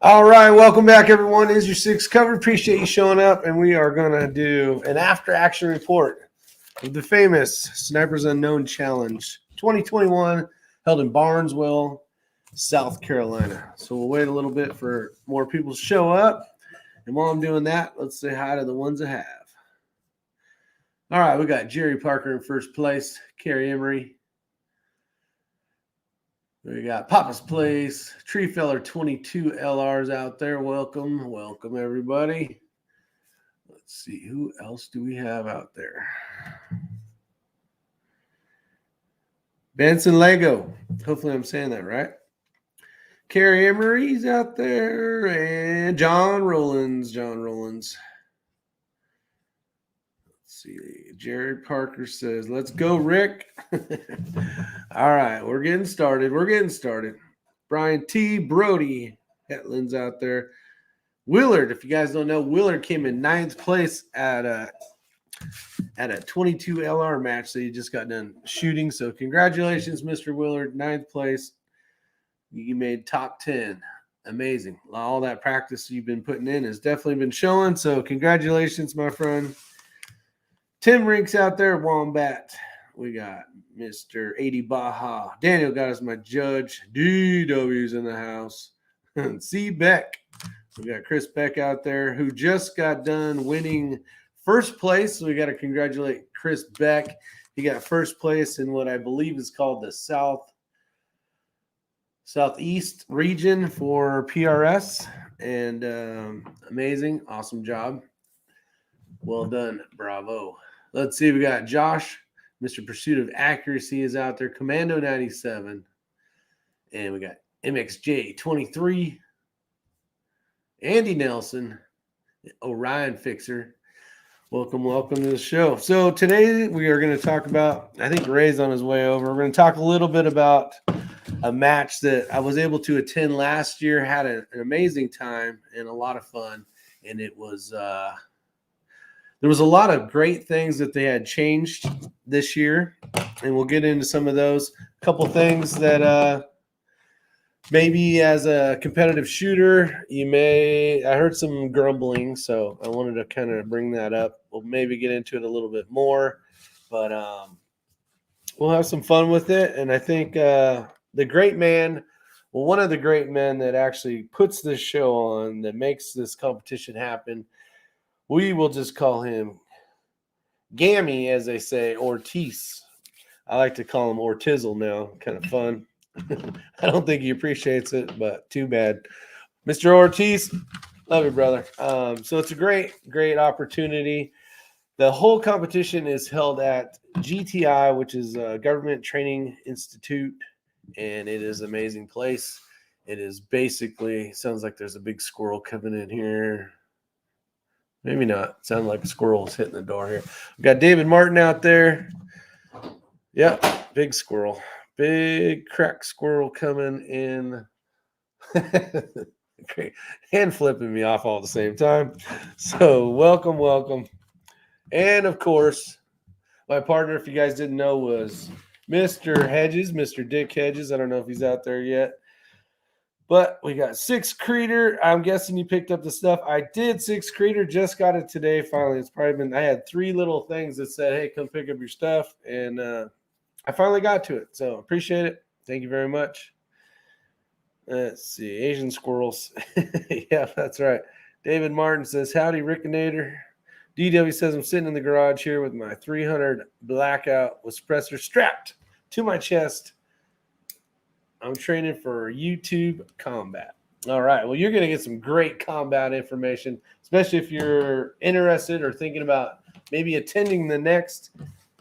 All right, welcome back, everyone. Isyour6covered. Appreciate you showing up, and we are going to do an after-action report of the famous Snipers Unknown Challenge 2021 held in Barnesville, South Carolina. So we'll wait a little bit for more people to show up, and while I'm doing that, let's say hi to the ones that have. All right, we got Jerry Parker in first place, Carrie Emery. We got Papa's Place, Tree Feller 22 LRs out there. Welcome, welcome everybody. Let's see, who else do we have out there? Benson Lego. Hopefully I'm saying that right. Carrie Emery's out there, and John Rollins. See, Jerry Parker says, let's go, Rick. All right, we're getting started. Brian T. Brody, Hetland's out there. Willard, if you guys don't know, Willard came in 9th place at a 22 LR match that he just got done shooting. So congratulations, Mr. Willard, 9th place. You made top 10. Amazing. All that practice you've been putting in has definitely been showing. So congratulations, my friend. Tim Rinks out there, Wombat. We got Mr. 80 Baja. Daniel got us my judge. DW's in the house. C. Beck. We got Chris Beck out there who just got done winning first place. So we got to congratulate Chris Beck. He got first place in what I believe is called the Southeast region for PRS. And amazing. Awesome job. Well done. Bravo. Let's see. We got Josh, Mr. Pursuit of Accuracy is out there. Commando 97. And we got MXJ 23. Andy Nelson. Orion Fixer. Welcome to the show. So today we are going to talk about, I think Ray's on his way over. We're going to talk a little bit about a match that I was able to attend last year. Had an amazing time and a lot of fun. And it was... there was a lot of great things that they had changed this year, and we'll get into some of those. A couple things that maybe as a competitive shooter, I heard some grumbling, so I wanted to kind of bring that up. We'll maybe get into it a little bit more, but we'll have some fun with it. And I think the great man, well, one of the great men that actually puts this show on, that makes this competition happen, we will just call him Gammy, as they say, Ortiz. I like to call him Ortizzle now. Kind of fun. I don't think he appreciates it, but too bad. Mr. Ortiz, love you, brother. So it's a great opportunity. The whole competition is held at GTI, which is a Government Training Institute, and it is an amazing place. It is basically, sounds like there's a big squirrel coming in here. Maybe not. Sounded like a squirrel was hitting the door here. We got David Martin out there. Yep, big squirrel. Big crack squirrel coming in. Great. Hand flipping me off all at the same time. So welcome. And, of course, my partner, if you guys didn't know, was Mr. Hedges, Mr. Dick Hedges. I don't know if he's out there yet. But we got 6 Creeder. I'm guessing you picked up the stuff. I did 6 Creeder. Just got it today. Finally, it's probably been. I had 3 little things that said, "Hey, come pick up your stuff," and I finally got to it. So appreciate it. Thank you very much. Let's see, Asian squirrels. Yeah, that's right. David Martin says, "Howdy, Rickinator." DW says, "I'm sitting in the garage here with my 300 blackout with suppressor strapped to my chest. I'm training for YouTube combat." All right. Well, you're going to get some great combat information, especially if you're interested or thinking about maybe attending the next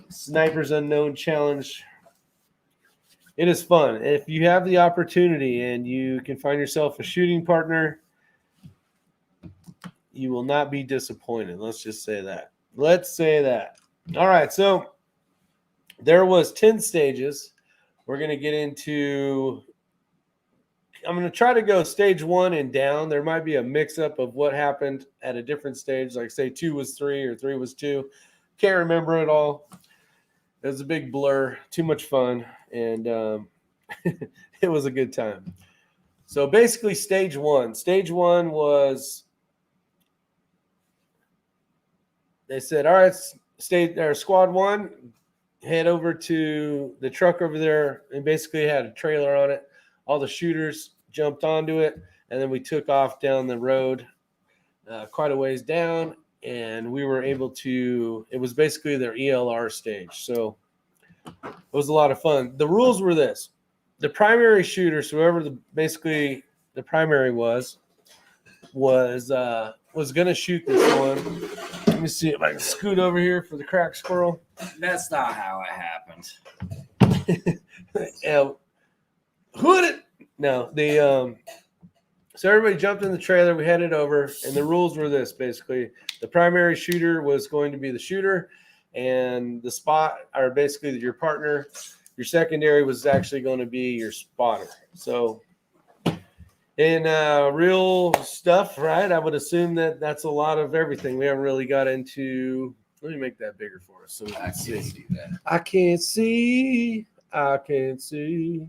Snipers Unknown Challenge. It is fun. If you have the opportunity and you can find yourself a shooting partner, you will not be disappointed. Let's just say that. All right. So there was 10 stages. We're going to get into, I'm going to try to go stage 1 and down. There might be a mix-up of what happened at a different stage, like say 2 was 3 or 3 was 2. Can't remember it all. It was a big blur, too much fun, and it was a good time. So basically stage one was, they said, all right, squad one, head over to the truck over there, and basically had a trailer on it. All the shooters jumped onto it, and then we took off down the road quite a ways down, and we were able to, it was basically their ELR stage. So it was a lot of fun. The rules were this. The primary shooters, whoever basically the primary was going to shoot this one. Let me see if I can scoot over here for the crack squirrel. That's not how it happened. Yeah. No, so everybody jumped in the trailer. We headed over, and the rules were this: basically, the primary shooter was going to be the shooter, and the spot, or basically your partner. Your secondary was actually going to be your spotter. So, in real stuff, right? I would assume that that's a lot of everything. We haven't really got into. Let me make that bigger for us so we can see. I can't see. I can't see.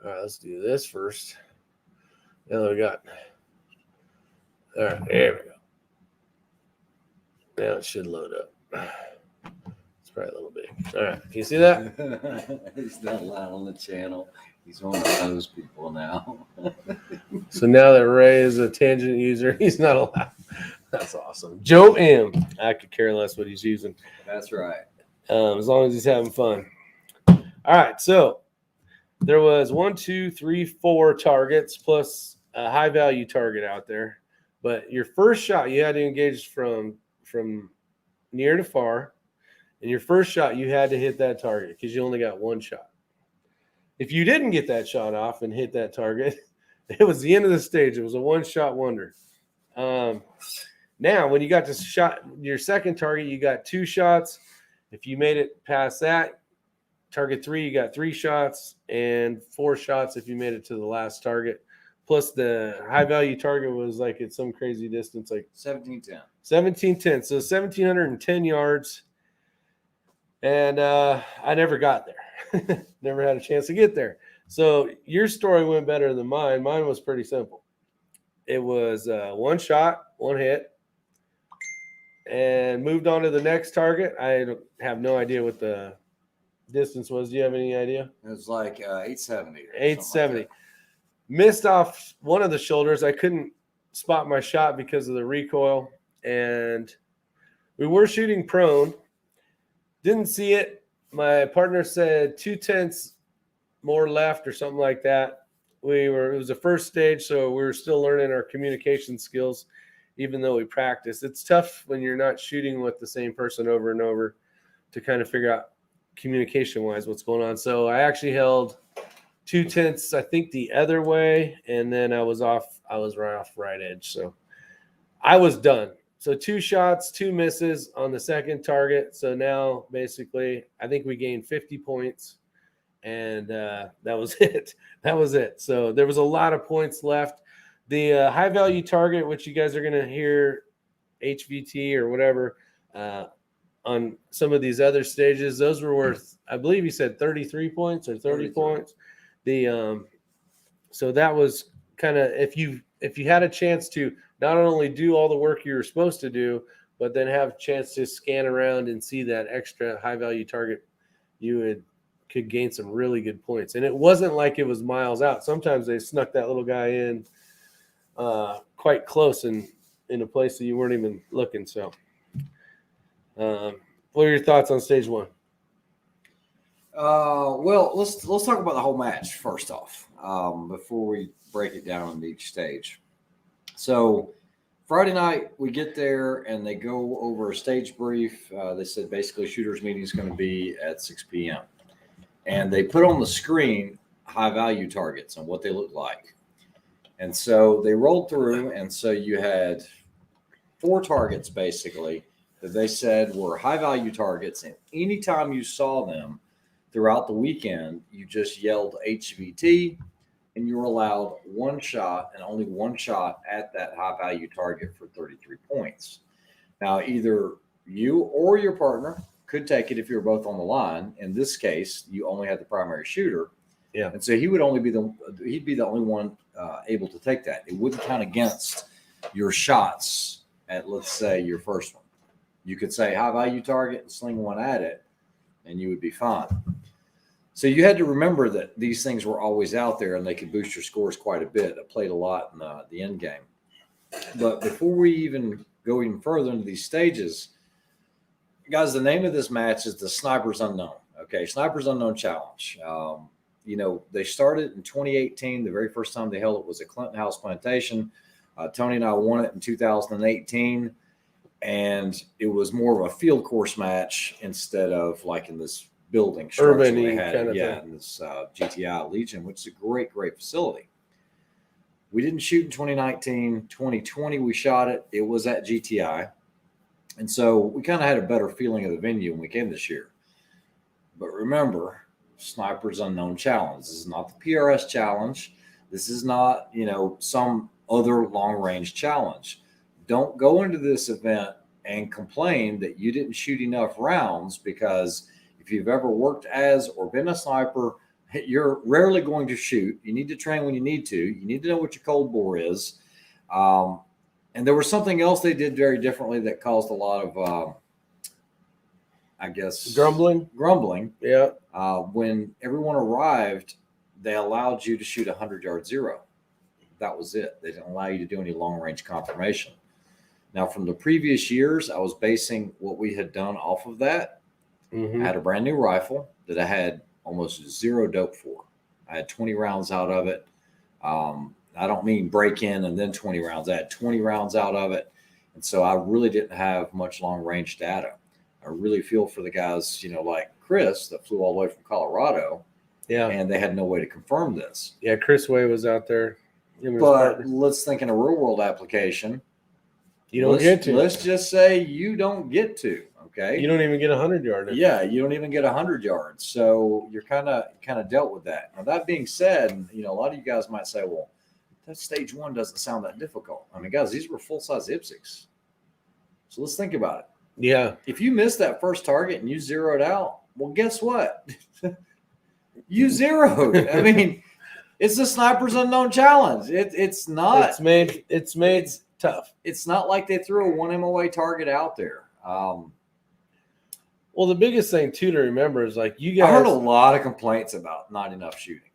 All right, let's do this first. Now we got. All right, there we go. Now it should load up. It's probably a little big. All right, can you see that? He's not allowed on the channel. He's one of those people now. So now that Ray is a tangent user, he's not allowed. That's awesome. Joe M. I could care less what he's using. That's right. As long as he's having fun. All right, so there was 1, 2, 3, 4 targets plus a high value target out there. But your first shot, you had to engage from near to far. And your first shot, you had to hit that target because you only got one shot. If you didn't get that shot off and hit that target, it was the end of the stage. It was a one-shot wonder. Now, when you got to your second target, you got 2 shots. If you made it past that, target 3, you got 3 shots, and 4 shots if you made it to the last target. Plus, the high-value target was like at some crazy distance, like 1710. 1710. So 1,710 yards. And I never got there. Never had a chance to get there. So your story went better than mine. Mine was pretty simple. It was 1 shot, 1 hit, and moved on to the next target. I have no idea what the distance was. Do you have any idea? It was like 870. 870. Like missed off one of the shoulders. I couldn't spot my shot because of the recoil. And we were shooting prone. Didn't see it. My partner said 2/10 more left or something like that. It was the first stage, so we were still learning our communication skills, even though we practiced. It's tough when you're not shooting with the same person over and over to kind of figure out communication-wise what's going on. So I actually held 2/10, I think, the other way, and then I was right off right edge. So I was done. So 2 shots, 2 misses on the second target. So now basically I think we gained 50 points, and that was it. That was it. So there was a lot of points left. The high value target, which you guys are going to hear HVT or whatever on some of these other stages, those were worth, I believe you said 33 points or 30 points. So that was kind of, if you had a chance to not only do all the work you were supposed to do, but then have a chance to scan around and see that extra high value target, you could gain some really good points. And it wasn't like it was miles out. Sometimes they snuck that little guy in quite close in a place that you weren't even looking. So what are your thoughts on stage 1? Well, let's talk about the whole match first off, before we break it down on each stage. So Friday night we get there and they go over a stage brief. They said basically shooters meeting is going to be at 6 p.m. and they put on the screen high value targets and what they look like. And so they rolled through, and so you had 4 targets basically that they said were high value targets, and anytime you saw them throughout the weekend, you just yelled HVT, and you were allowed 1 shot and only 1 shot at that high value target for 33 points. Now, either you or your partner could take it if you were both on the line. In this case, you only had the primary shooter. Yeah. And so he'd be the only one able to take that. It wouldn't count against your shots at, let's say, your first one. You could say high value target and sling one at it, and you would be fine. So you had to remember that these things were always out there, and they could boost your scores quite a bit. I played a lot in the end game. But before we even go even further into these stages, guys, the name of this match is the Snipers Unknown. Okay, Snipers Unknown Challenge. They started in 2018. The very first time they held it was at Clinton House Plantation. Tony and I won it in 2018, and it was more of a field course match instead of like in this building structure they had. Kind of in this GTI Legion, which is a great facility. We didn't shoot in 2019. 2020, we shot it. It was at GTI. And so we kind of had a better feeling of the venue when we came this year. But remember, Snipers Unknown Challenge. This is not the PRS Challenge. This is not, some other long-range challenge. Don't go into this event and complain that you didn't shoot enough rounds, because if you've ever worked as or been a sniper, you're rarely going to shoot. You need to train when you need to. You need to know what your cold bore is. And there was something else they did very differently that caused a lot of, grumbling. Yeah. When everyone arrived, they allowed you to shoot 100-yard zero. That was it. They didn't allow you to do any long-range confirmation. Now, from the previous years, I was basing what we had done off of that. Mm-hmm. I had a brand new rifle that I had almost zero dope for. I had 20 rounds out of it. I don't mean break in and then 20 rounds. I had 20 rounds out of it. And so I really didn't have much long range data. I really feel for the guys, like Chris that flew all the way from Colorado. Yeah. And they had no way to confirm this. Yeah, Chris Way was out there. But let's think in a real world application. You don't get to. Let's just say you don't get to. Okay. You don't even get 100 yards. Yeah, you don't even get 100 yards. So you're kind of dealt with that. Now, that being said, a lot of you guys might say, well, that stage one doesn't sound that difficult. I mean, guys, these were full-size IPSCs. So let's think about it. Yeah. If you missed that first target and you zeroed out, well, guess what? You zeroed. I mean, it's the Snipers Unknown Challenge. It's not. It's made tough. It's not like they threw a one MOA target out there. Well, the biggest thing too to remember is like you guys. I heard a lot of complaints about not enough shooting.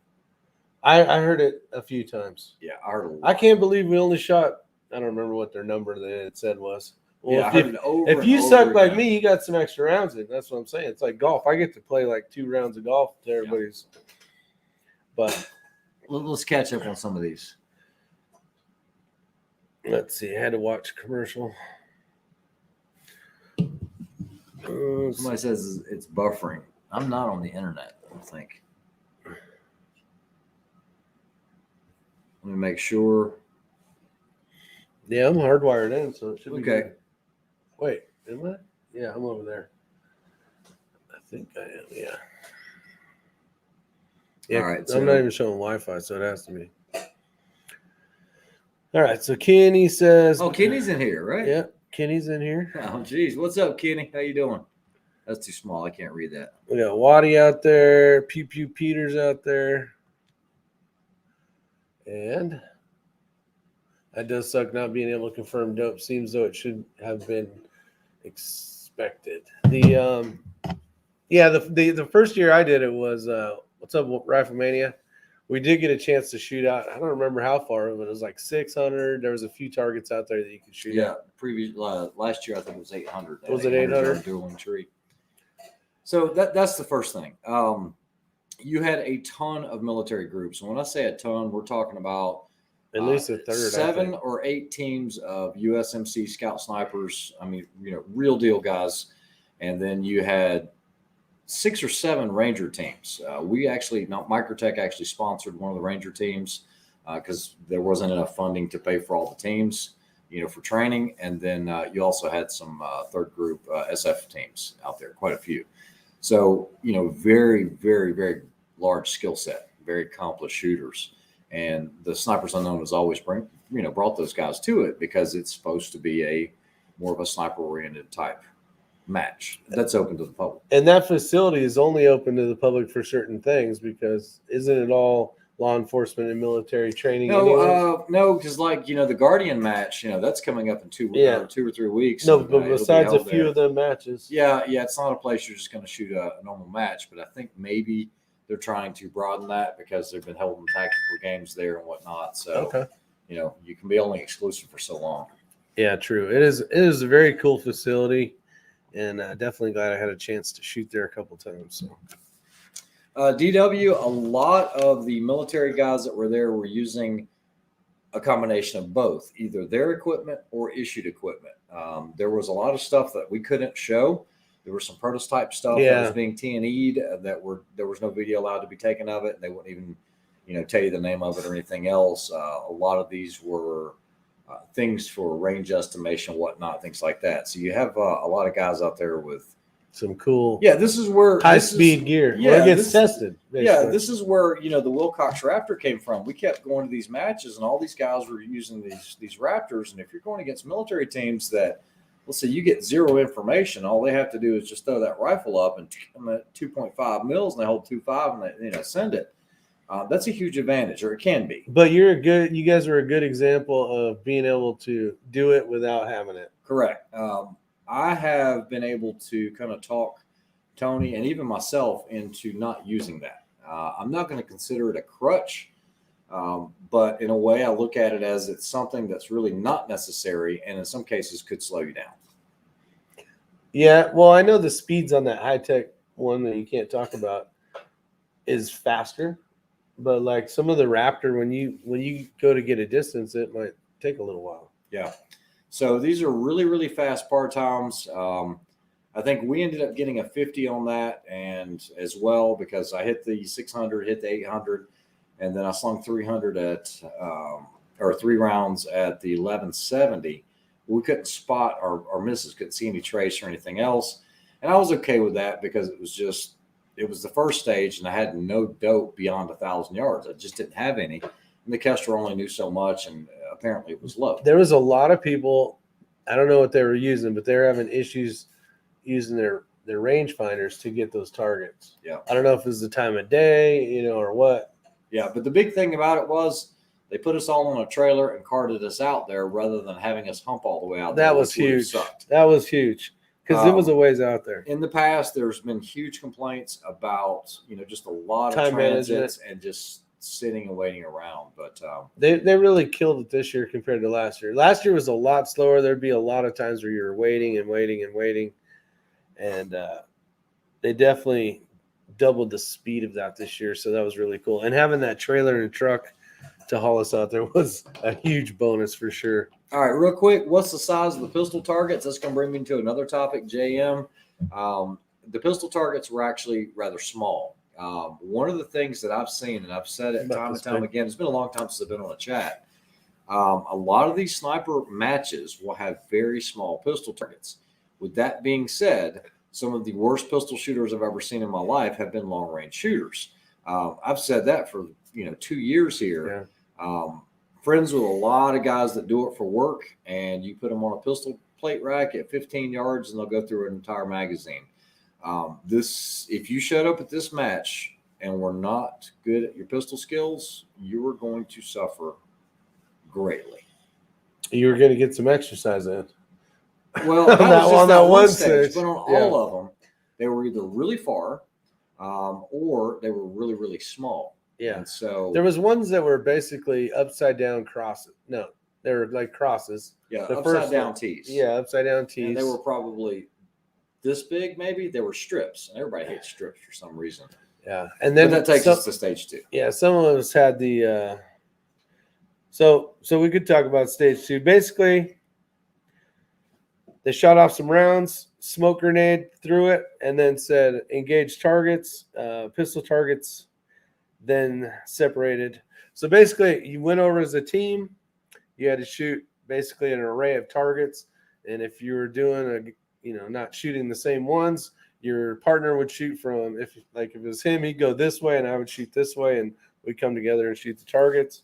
I heard it a few times. Yeah, I heard a lot. I can't believe we only shot. I don't remember what their number that it said was. Well, yeah, if you suck like me, you got some extra rounds in. That's what I'm saying. It's like golf. I get to play like 2 rounds of golf to everybody's. Yeah. But let's catch up on some of these. Let's see. I had to watch a commercial. Somebody says it's buffering. I'm not on the internet, I don't think. Let me make sure. Yeah, I'm hardwired in, so it should be okay. Good. Wait, am I? Yeah, I'm over there. I think I am. Yeah. Yeah, all right, I'm not even showing Wi-Fi, so it has to be. All right, so Kenny says. Oh, Kenny's in here, right? Yeah, Kenny's in here. Oh, geez. What's up, Kenny? How you doing? That's too small. I can't read that. We got Waddy out there. Pew Pew Peters out there. And that does suck not being able to confirm dope. Seems though it should have been expected. The first year I did it was what's up, Riflemania? We did get a chance to shoot out. I don't remember how far, but it was like 600. There was a few targets out there that you could shoot out. Last year I think it was 800. Was it 800? Dueling tree. So that's the first thing. You had a ton of military groups. And when I say a ton, we're talking about at least a third. 7 or 8 teams of USMC scout snipers. I mean, real deal guys. And then you had 6 or 7 Ranger teams. Microtech actually sponsored one of the Ranger teams because there wasn't enough funding to pay for all the teams, for training. And then you also had some third group SF teams out there, quite a few. So, very, very, very large skill set, very accomplished shooters. And the Snipers Unknown has always brought those guys to it because it's supposed to be more of a sniper oriented type match that's open to the public. And that facility is only open to the public for certain things, because isn't it all law enforcement and military training? No, because the Guardian match, that's coming up in 2 or 3 weeks. No, and, but besides a few there. of them matches. Yeah, it's not a place you're just going to shoot a normal match, but I think maybe they're trying to broaden that because they've been holding tactical games there and whatnot. So, okay. You can be only exclusive for so long. Yeah, true. It is a very cool facility, and definitely glad I had a chance to shoot there a couple times. So. DW, a lot of the military guys that were there were using a combination of both, either their equipment or issued equipment. There was a lot of stuff that we couldn't show. There was some prototype stuff that was being T&E'd there was no video allowed to be taken of it. And they wouldn't even, tell you the name of it or anything else. A lot of these were things for range estimation, whatnot, things like that. So you have a lot of guys out there with some cool. Yeah, this is where high-speed gear. Yeah, it gets tested. Basically. Yeah, this is where the Wilcox Raptor came from. We kept going to these matches, and all these guys were using these Raptors. And if you're going against military teams that, let's say, you get zero information, all they have to do is just throw that rifle up and them at 2.5 mils, and they hold 2.5, and they send it. That's a huge advantage, or it can be. But you guys are a good example of being able to do it without having it. Correct. I have been able to kind of talk Tony and even myself into not using that. I'm not going to consider it a crutch, but in a way I look at it as it's something that's really not necessary, and in some cases could slow you down. Yeah, well, I know the speeds on that high-tech one that you can't talk about is faster, but like some of the Raptor, when you go to get a distance, it might take a little while. Yeah. So these are really, really fast par times. I think we ended up getting a 50 on that, and as well, because I hit the 600, hit the 800, and then I slung 300 or 3 rounds at the 1170. We couldn't spot our misses, couldn't see any trace or anything else. And I was okay with that because it was the first stage, and I had no dope beyond 1,000 yards. I just didn't have any. And the Kester only knew so much, and apparently it was low. There was a lot of people, I don't know what they were using, but they were having issues using their rangefinders to get those targets. Yeah. I don't know if it was the time of day, or what. Yeah, but the big thing about it was they put us all on a trailer and carted us out there rather than having us hump all the way out there. That was huge. That was huge because it was a ways out there. In the past, there's been huge complaints about, just a lot time of transits management and just sitting and waiting around. But they really killed it this year compared to last year. Last year was a lot slower. There'd be a lot of times where you were waiting and waiting and waiting. And they definitely doubled the speed of that this year. So that was really cool. And having that trailer and truck to haul us out there was a huge bonus for sure. All right, real quick, what's the size of the pistol targets? That's going to bring me to another topic, JM. The pistol targets were actually rather small. One of the things that I've seen, and I've said it time and time again, it's been a long time since I've been on a chat. A lot of these sniper matches will have very small pistol targets. With that being said, some of the worst pistol shooters I've ever seen in my life have been long-range shooters. I've said that for 2 years here. Yeah. Friends with a lot of guys that do it for work, and you put them on a pistol plate rack at 15 yards, and they'll go through an entire magazine. If you showed up at this match and were not good at your pistol skills, you were going to suffer greatly. You were going to get some exercise in. Well, that was just that one stage, but on all of them, they were either really far or they were really, really small. Yeah. And so there was ones that were basically upside down crosses. No, they were like crosses. Yeah, upside down tees. Yeah, upside down tees. And they were probably this big, maybe. They were strips, and everybody hates strips for some reason. Yeah, and then that takes us to stage 2. Yeah, some of us had the. So we could talk about stage 2. Basically, they shot off some rounds, smoke grenade through it, and then said engage targets, pistol targets, then separated. So basically, you went over as a team. You had to shoot basically an array of targets, and if you were doing not shooting the same ones, your partner would shoot from, if it was him, he'd go this way, and I would shoot this way, and we'd come together and shoot the targets.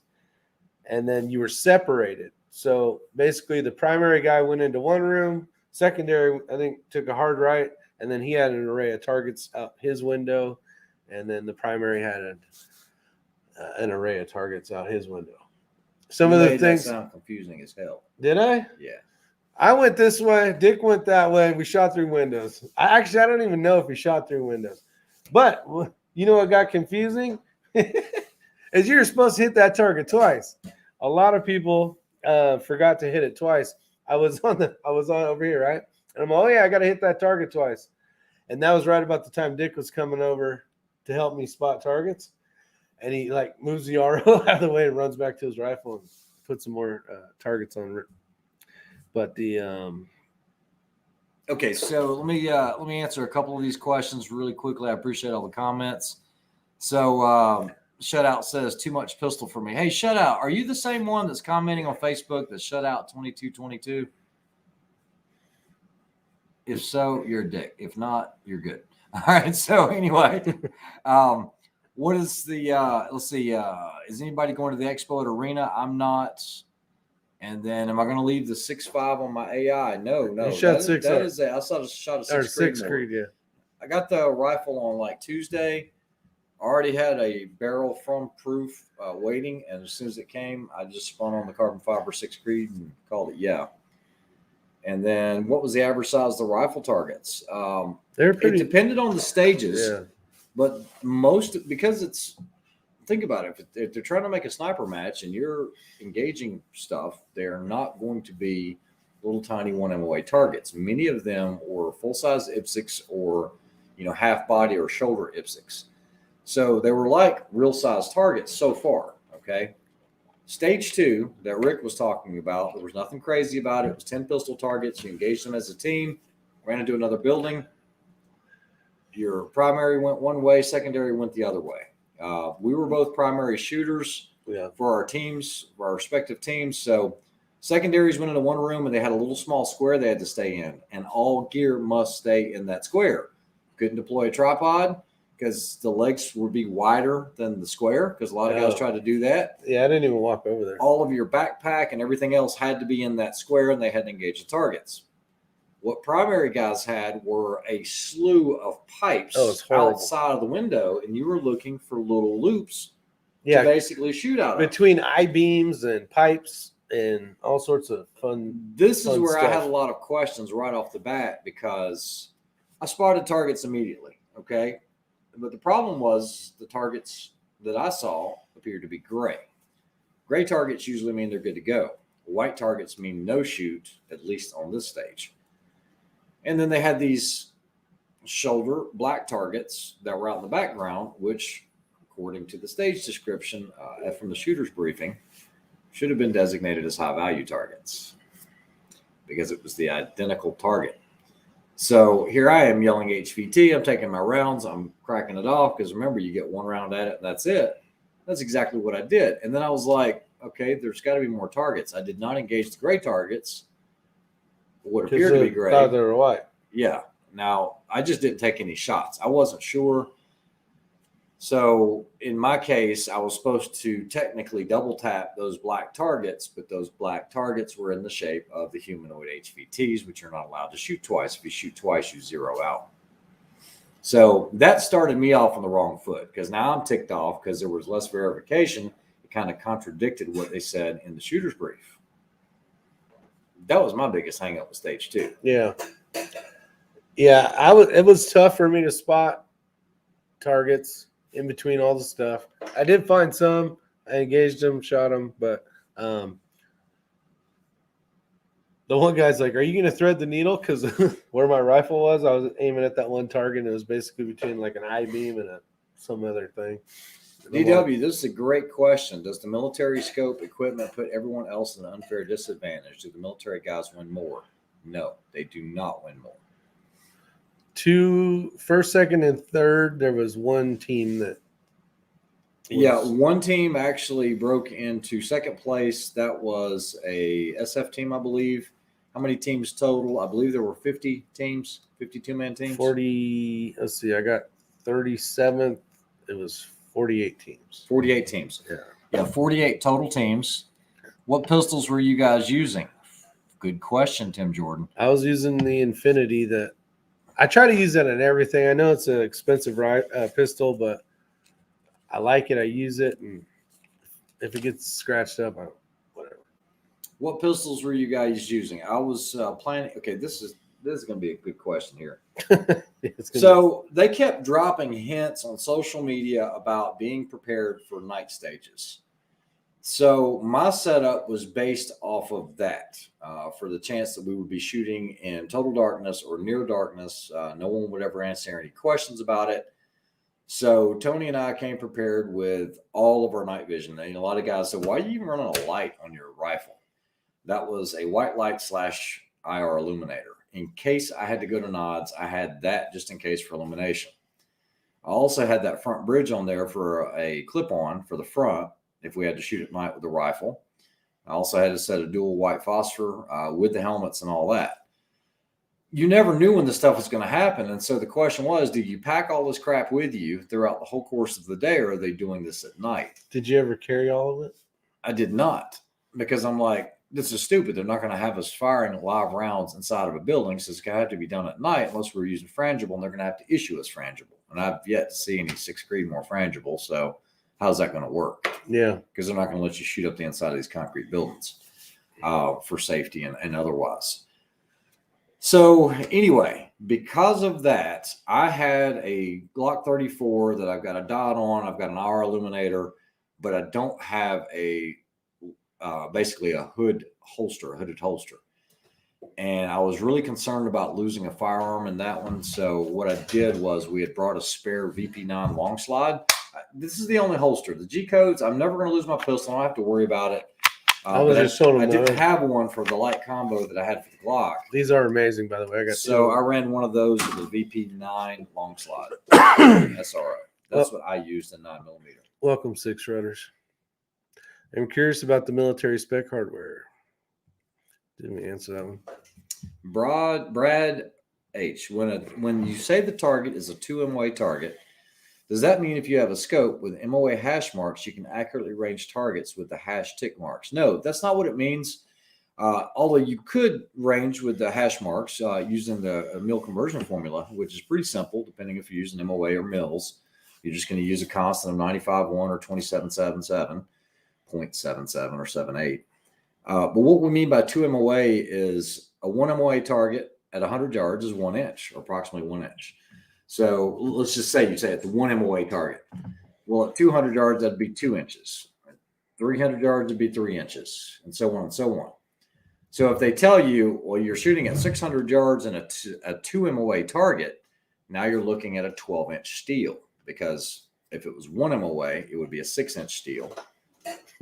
And then you were separated. So basically, the primary guy went into one room, Secondary, I think, took a hard right, and then he had an array of targets out his window, and then the primary had an array of targets out his window. Some You of the made things that sound confusing as hell. Did I? Yeah. I went this way. Dick went that way. We shot through windows. I don't even know if we shot through windows. But you know what got confusing? Is you're supposed to hit that target twice. A lot of people forgot to hit it twice. I was on over here, right? And I'm like, oh yeah, I got to hit that target twice. And that was right about the time Dick was coming over to help me spot targets. And he like moves the RO out of the way and runs back to his rifle and puts some more targets on it. But the okay, so let me answer a couple of these questions really quickly. I appreciate all the comments. So Shutout says too much pistol for me. Hey, Shutout, are you the same one that's commenting on Facebook that Shutout 2222? If so, you're a dick. If not, you're good. All right. So anyway, what is the let's see, is anybody going to the expo at Arena? I'm not. And then am I going to leave the 6.5 on my AI? No. You shot six. That is I shot a 6 Creed, yeah. I got the rifle on like Tuesday. I already had a barrel from proof waiting, and as soon as it came, I just spun on the carbon fiber 6 Creed and called it yeah. And then what was the average size of the rifle targets? They're pretty. It depended on the stages, Yeah. but because it's, think about it. If they're trying to make a sniper match and you're engaging stuff, they're not going to be little tiny 1 MOA targets. Many of them were full size IPSCs or half body or shoulder IPSCs. So they were like real size targets so far. Okay. Stage 2 that Rick was talking about, there was nothing crazy about it. It was 10 pistol targets. You engaged them as a team, ran into another building. Your primary went one way, secondary went the other way. We were both primary shooters for our teams, for our respective teams. So secondaries went into one room and they had a little small square they had to stay in, and all gear must stay in that square. Couldn't deploy a tripod because the legs would be wider than the square, because a lot of guys tried to do that. Yeah, I didn't even walk over there. All of your backpack and everything else had to be in that square, and they had to engage the targets. What primary guys had were a slew of pipes outside of the window, and you were looking for little loops to basically shoot out of. Between I-beams and pipes and all sorts of fun. This is where I had a lot of questions right off the bat, because I spotted targets immediately, okay? But the problem was the targets that I saw appeared to be gray. Gray targets usually mean they're good to go. White targets mean no shoot, at least on this stage. And then they had these shoulder black targets that were out in the background, which, according to the stage description from the shooter's briefing, should have been designated as high value targets because it was the identical target. So here I am yelling HVT. I'm taking my rounds. I'm cracking it off because remember, you get one round at it and that's it. That's exactly what I did. And then I was like, okay, there's got to be more targets. I did not engage the gray targets. What appeared to be gray. Thought they were white. Yeah. Now, I just didn't take any shots. I wasn't sure. So in my case, I was supposed to technically double tap those black targets, but those black targets were in the shape of the humanoid HVTs, which you're not allowed to shoot twice. If you shoot twice, you zero out. So that started me off on the wrong foot, because now I'm ticked off because there was less verification. It kind of contradicted what they said in the shooter's brief. That was my biggest hang up with stage 2. Yeah. Yeah, it was tough for me to spot targets in between all the stuff. I did find some. I engaged them, shot them, but the one guy's like, "Are you going to thread the needle?" Because where my rifle was, I was aiming at that one target, and it was basically between like an I-beam and some other thing. DW, this is a great question. Does the military scope equipment put everyone else in an unfair disadvantage? Do the military guys win more? No, they do not win more. First, second, and third, there was one team that. One team actually broke into second place. That was a SF team, I believe. How many teams total? I believe there were 50 teams, 52-man teams. 40. Let's see. I got 37th. It was 48 teams. 48 teams. Yeah. Yeah, 48 total teams. What pistols were you guys using? Good question, Tim Jordan. I was using the Infinity. That I try to use that in everything. I know it's an expensive pistol, but I like it. I use it, and if it gets scratched up, whatever. What pistols were you guys using? I was planning. Okay, this is going to be a good question here. So they kept dropping hints on social media about being prepared for night stages. So my setup was based off of that for the chance that we would be shooting in total darkness or near darkness. No one would ever answer any questions about it. So Tony and I came prepared with all of our night vision. And a lot of guys said, why are you even running a light on your rifle? That was a white light / IR illuminator. In case I had to go to nods, I had that just in case for illumination. I also had that front bridge on there for a clip-on for the front if we had to shoot at night with the rifle. I also had a set of dual white phosphor with the helmets and all that. You never knew when the stuff was going to happen. And so the question was, do you pack all this crap with you throughout the whole course of the day, or are they doing this at night? Did you ever carry all of it? I did not, because I'm like, this is stupid. They're not going to have us firing live rounds inside of a building. So it's going to have to be done at night unless we're using frangible, and they're going to have to issue us frangible. And I've yet to see any 6 Creedmoor frangible. So how's that going to work? Yeah. Because they're not going to let you shoot up the inside of these concrete buildings for safety and otherwise. So anyway, because of that, I had a Glock 34 that I've got a dot on. I've got an IR illuminator, but I don't have a basically a hooded holster. And I was really concerned about losing a firearm in that one. So what I did was we had brought a spare VP9 long slide. This is the only holster. The G codes, I'm never going to lose my pistol. I don't have to worry about it. I didn't have one for the light combo that I had for the Glock. These are amazing, by the way. I ran one of those with the VP9 long slide SRO. That's what I used in 9mm. Welcome, Six Runners. I'm curious about the military spec hardware. Didn't we answer that one? Brad H. When you say the target is a 2 MOA target, does that mean if you have a scope with MOA hash marks, you can accurately range targets with the hash tick marks? No, that's not what it means. Although you could range with the hash marks using the mil conversion formula, which is pretty simple, depending if you're using MOA or mils. You're just going to use a constant of 95.1 or 27.77, 0.77 or 7.8. But what we mean by 2 MOA is a 1 MOA target at 100 yards is 1 inch, or approximately 1 inch. So let's just say you say at the 1 MOA target. Well, at 200 yards, that'd be 2 inches. 300 yards would be 3 inches, and so on and so on. So if they tell you, well, you're shooting at 600 yards and a 2 MOA target, now you're looking at a 12-inch steel, because if it was 1 MOA, it would be a 6-inch steel.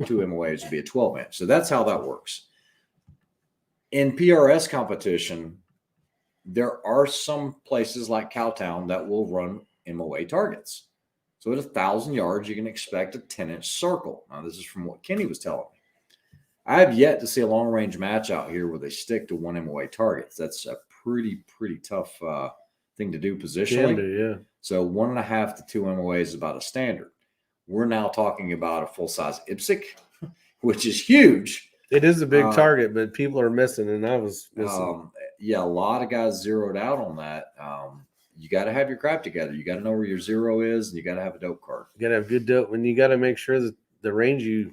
2 MOAs would be a 12-inch. So that's how that works. In PRS competition, there are some places like Cowtown that will run MOA targets. So at 1,000 yards, you can expect a 10-inch circle. Now, this is from what Kenny was telling me. I have yet to see a long-range match out here where they stick to 1 MOA targets. That's a pretty tough thing to do positionally. Yeah. So 1.5 to 2 MOAs is about a standard. We're now talking about a full-size IPSC, which is huge. It is a big target, but people are missing, and I was missing. Yeah, a lot of guys zeroed out on that. You got to have your crap together. You got to know where your zero is, and you got to have a dope card. You got to have good dope, and you got to make sure that the range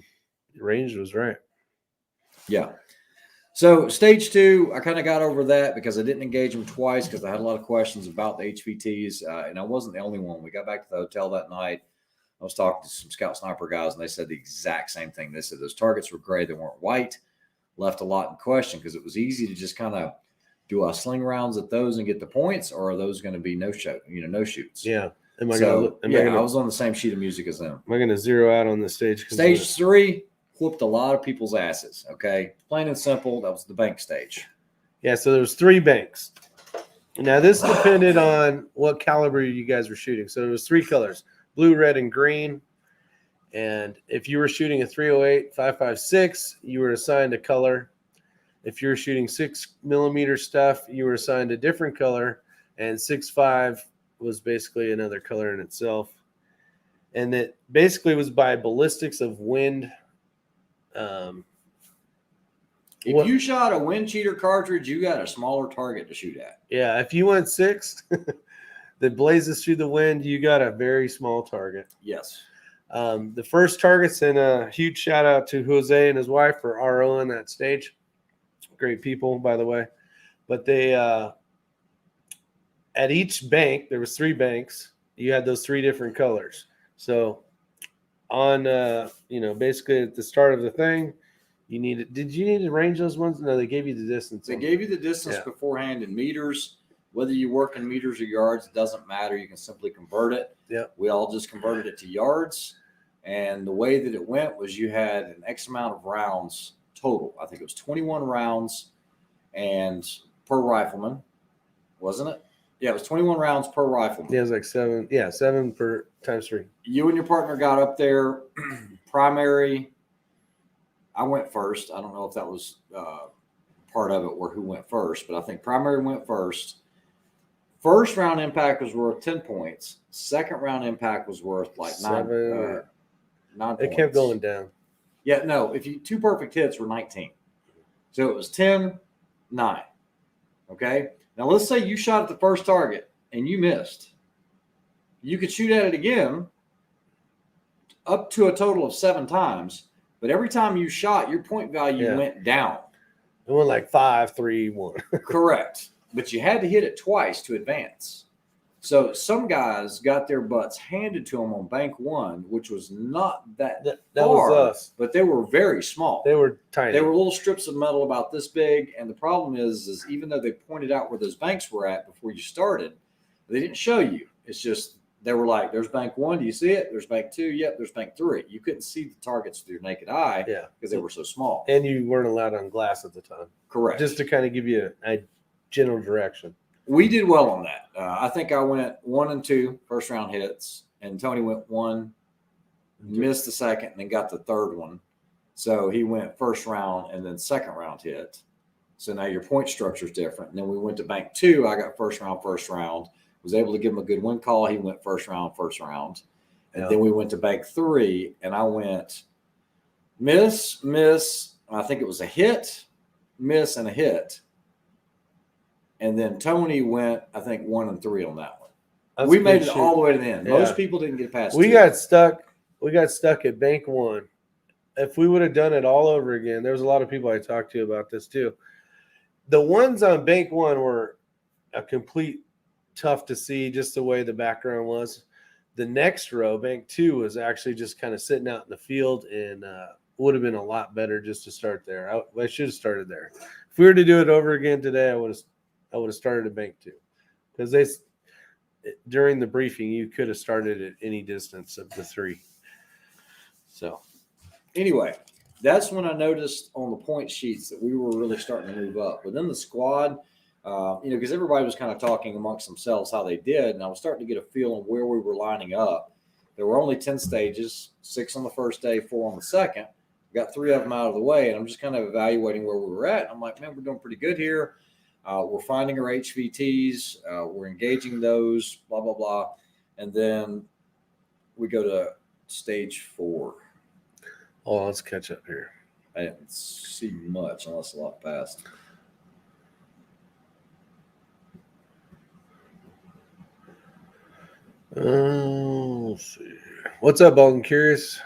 was right. Yeah. So stage 2, I kind of got over that because I didn't engage them twice because I had a lot of questions about the HVTs, and I wasn't the only one. We got back to the hotel that night. I was talking to some scout sniper guys, and they said the exact same thing. They said those targets were gray. They weren't white. Left a lot in question because it was easy to just kind of do a sling rounds at those and get the points, or are those going to be no shoots? Yeah. I was on the same sheet of music as them. Am I going to zero out on the stage? Stage 3 whooped a lot of people's asses. Okay. Plain and simple. That was the bank stage. Yeah. So there was 3 banks. Now this depended on what caliber you guys were shooting. So there was 3 colors: blue, red, and green. And if you were shooting a 308 5.56, you were assigned a color. If you were shooting 6mm stuff, you were assigned a different color, and 6.5 was basically another color in itself. And it basically was by ballistics of wind If you shot a wind cheater cartridge, you got a smaller target to shoot at. Yeah, if you went 6 that blazes through the wind, you got a very small target. Yes. The first targets, and a huge shout out to Jose and his wife for ROing that stage. Great people, by the way. But they at each bank, there was 3 banks. You had those 3 different colors. So on basically at the start of the thing, did you need to range those ones? No, they gave you the distance. They gave you the distance beforehand in meters. Whether you work in meters or yards, it doesn't matter. You can simply convert it. Yeah. We all just converted it to yards. And the way that it went was you had an X amount of rounds total. I think it was 21 rounds and per rifleman, wasn't it? Yeah, it was 21 rounds per rifleman. Yeah, it was like 7. Yeah, 7 per times 3. You and your partner got up there. Primary, I went first. I don't know if that was part of it or who went first, but I think primary went first. First round impact was worth 10 points. Second round impact was worth like 9 points. It kept going down. Yeah, no, if you 2 perfect hits were 19. So it was 10, 9. Okay. Now let's say you shot at the first target and you missed. You could shoot at it again up to a total of 7 times, but every time you shot, your point value went down. It went like 5, 3, 1. Correct. But you had to hit it twice to advance. So some guys got their butts handed to them on bank 1, which was not that far, was us. But they were very small. They were tiny. They were little strips of metal about this big. And the problem is even though they pointed out where those banks were at before you started, they didn't show you. It's just they were like, there's bank 1. Do you see it? There's bank 2. Yep, there's bank 3. You couldn't see the targets with your naked eye because they were so small. And you weren't allowed on glass at the time. Correct. Just to kind of give you a general direction. We did well on that. I think I went 1 and 2 first round hits, and Tony went 1, missed the second, and then got the third one. So he went first round and then second round hit. So now your point structure is different. And then we went to bank 2. I got first round, was able to give him a good win call. He went first round. And then we went to bank 3, and I went miss. I think it was a hit, miss, and a hit. And then Tony went, I think, 1 and 3 on that one. We made it all the way to the end. Most people didn't get past 2. We got stuck at bank 1. If we would have done it all over again, there was a lot of people I talked to about this too. The ones on bank 1 were a complete tough to see, just the way the background was. The next row, bank 2, was actually just kind of sitting out in the field, and would have been a lot better just to start there. I should have started there. If we were to do it over again today, I would have started at bank 2, because during the briefing you could have started at any distance of the 3. So anyway, that's when I noticed on the point sheets that we were really starting to move up within the squad. Because everybody was kind of talking amongst themselves how they did, and I was starting to get a feel on where we were lining up. There were only 10 stages, 6 on the first day, 4 on the second. Got 3 of them out of the way, and I'm just kind of evaluating where we were at. I'm like, man, we're doing pretty good here. We're finding our HVTs. We're engaging those, blah, blah, blah. And then we go to stage 4. Oh, let's catch up here. I didn't see much unless a lot passed. Let's see. What's up, Baldwin? Curious?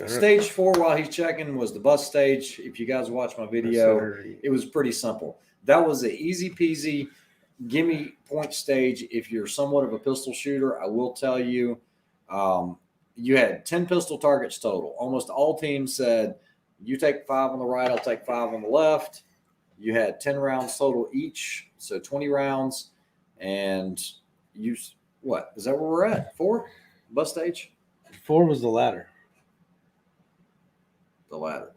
Stage 4, while he's checking, was the bus stage. If you guys watch my video, it was pretty simple. That was an easy peasy gimme point stage. If you're somewhat of a pistol shooter, I will tell you, you had 10 pistol targets total. Almost all teams said, you take 5 on the right, I'll take 5 on the left. You had 10 rounds total each, so 20 rounds. And you, what? Is that where we're at? 4? Bus stage? 4 was the ladder. The ladder.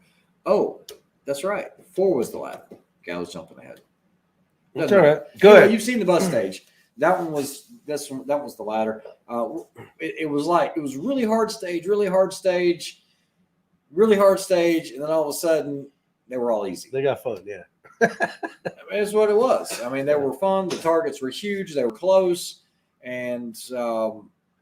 Oh, that's right. 4 was the ladder. Okay, I was jumping ahead. That's all right. Go ahead. You've seen the bus stage. That was the ladder. It was really hard stage, and then all of a sudden they were all easy. They got fun, yeah. It's what it was. I mean, they were fun. The targets were huge. They were close, and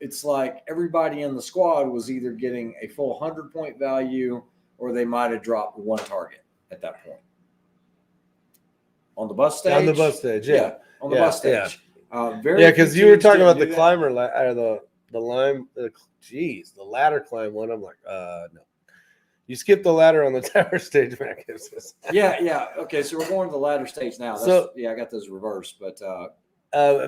it's like everybody in the squad was either getting a full 100-point value or they might have dropped one target at that point. On the bus stage? On the bus stage, yeah. On the bus stage. Because you were talking about the climber, or the ladder climb one. I'm like, no. You skipped the ladder on the tower stage, Mac. Yeah. Okay, so we're going to the ladder stage now. I got those reversed, but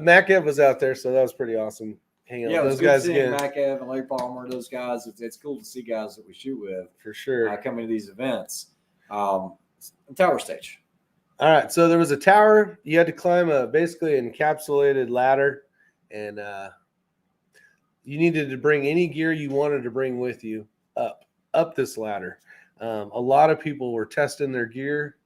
Mac Ev was out there, so that was pretty awesome. Hanging out with those guys again. Mac Ev and Larry Palmer, those guys. It's cool to see guys that we shoot with for sure coming to these events. Tower stage. All right, so there was a tower. You had to climb a basically encapsulated ladder, and you needed to bring any gear you wanted to bring with you up this ladder. A lot of people were testing their gear.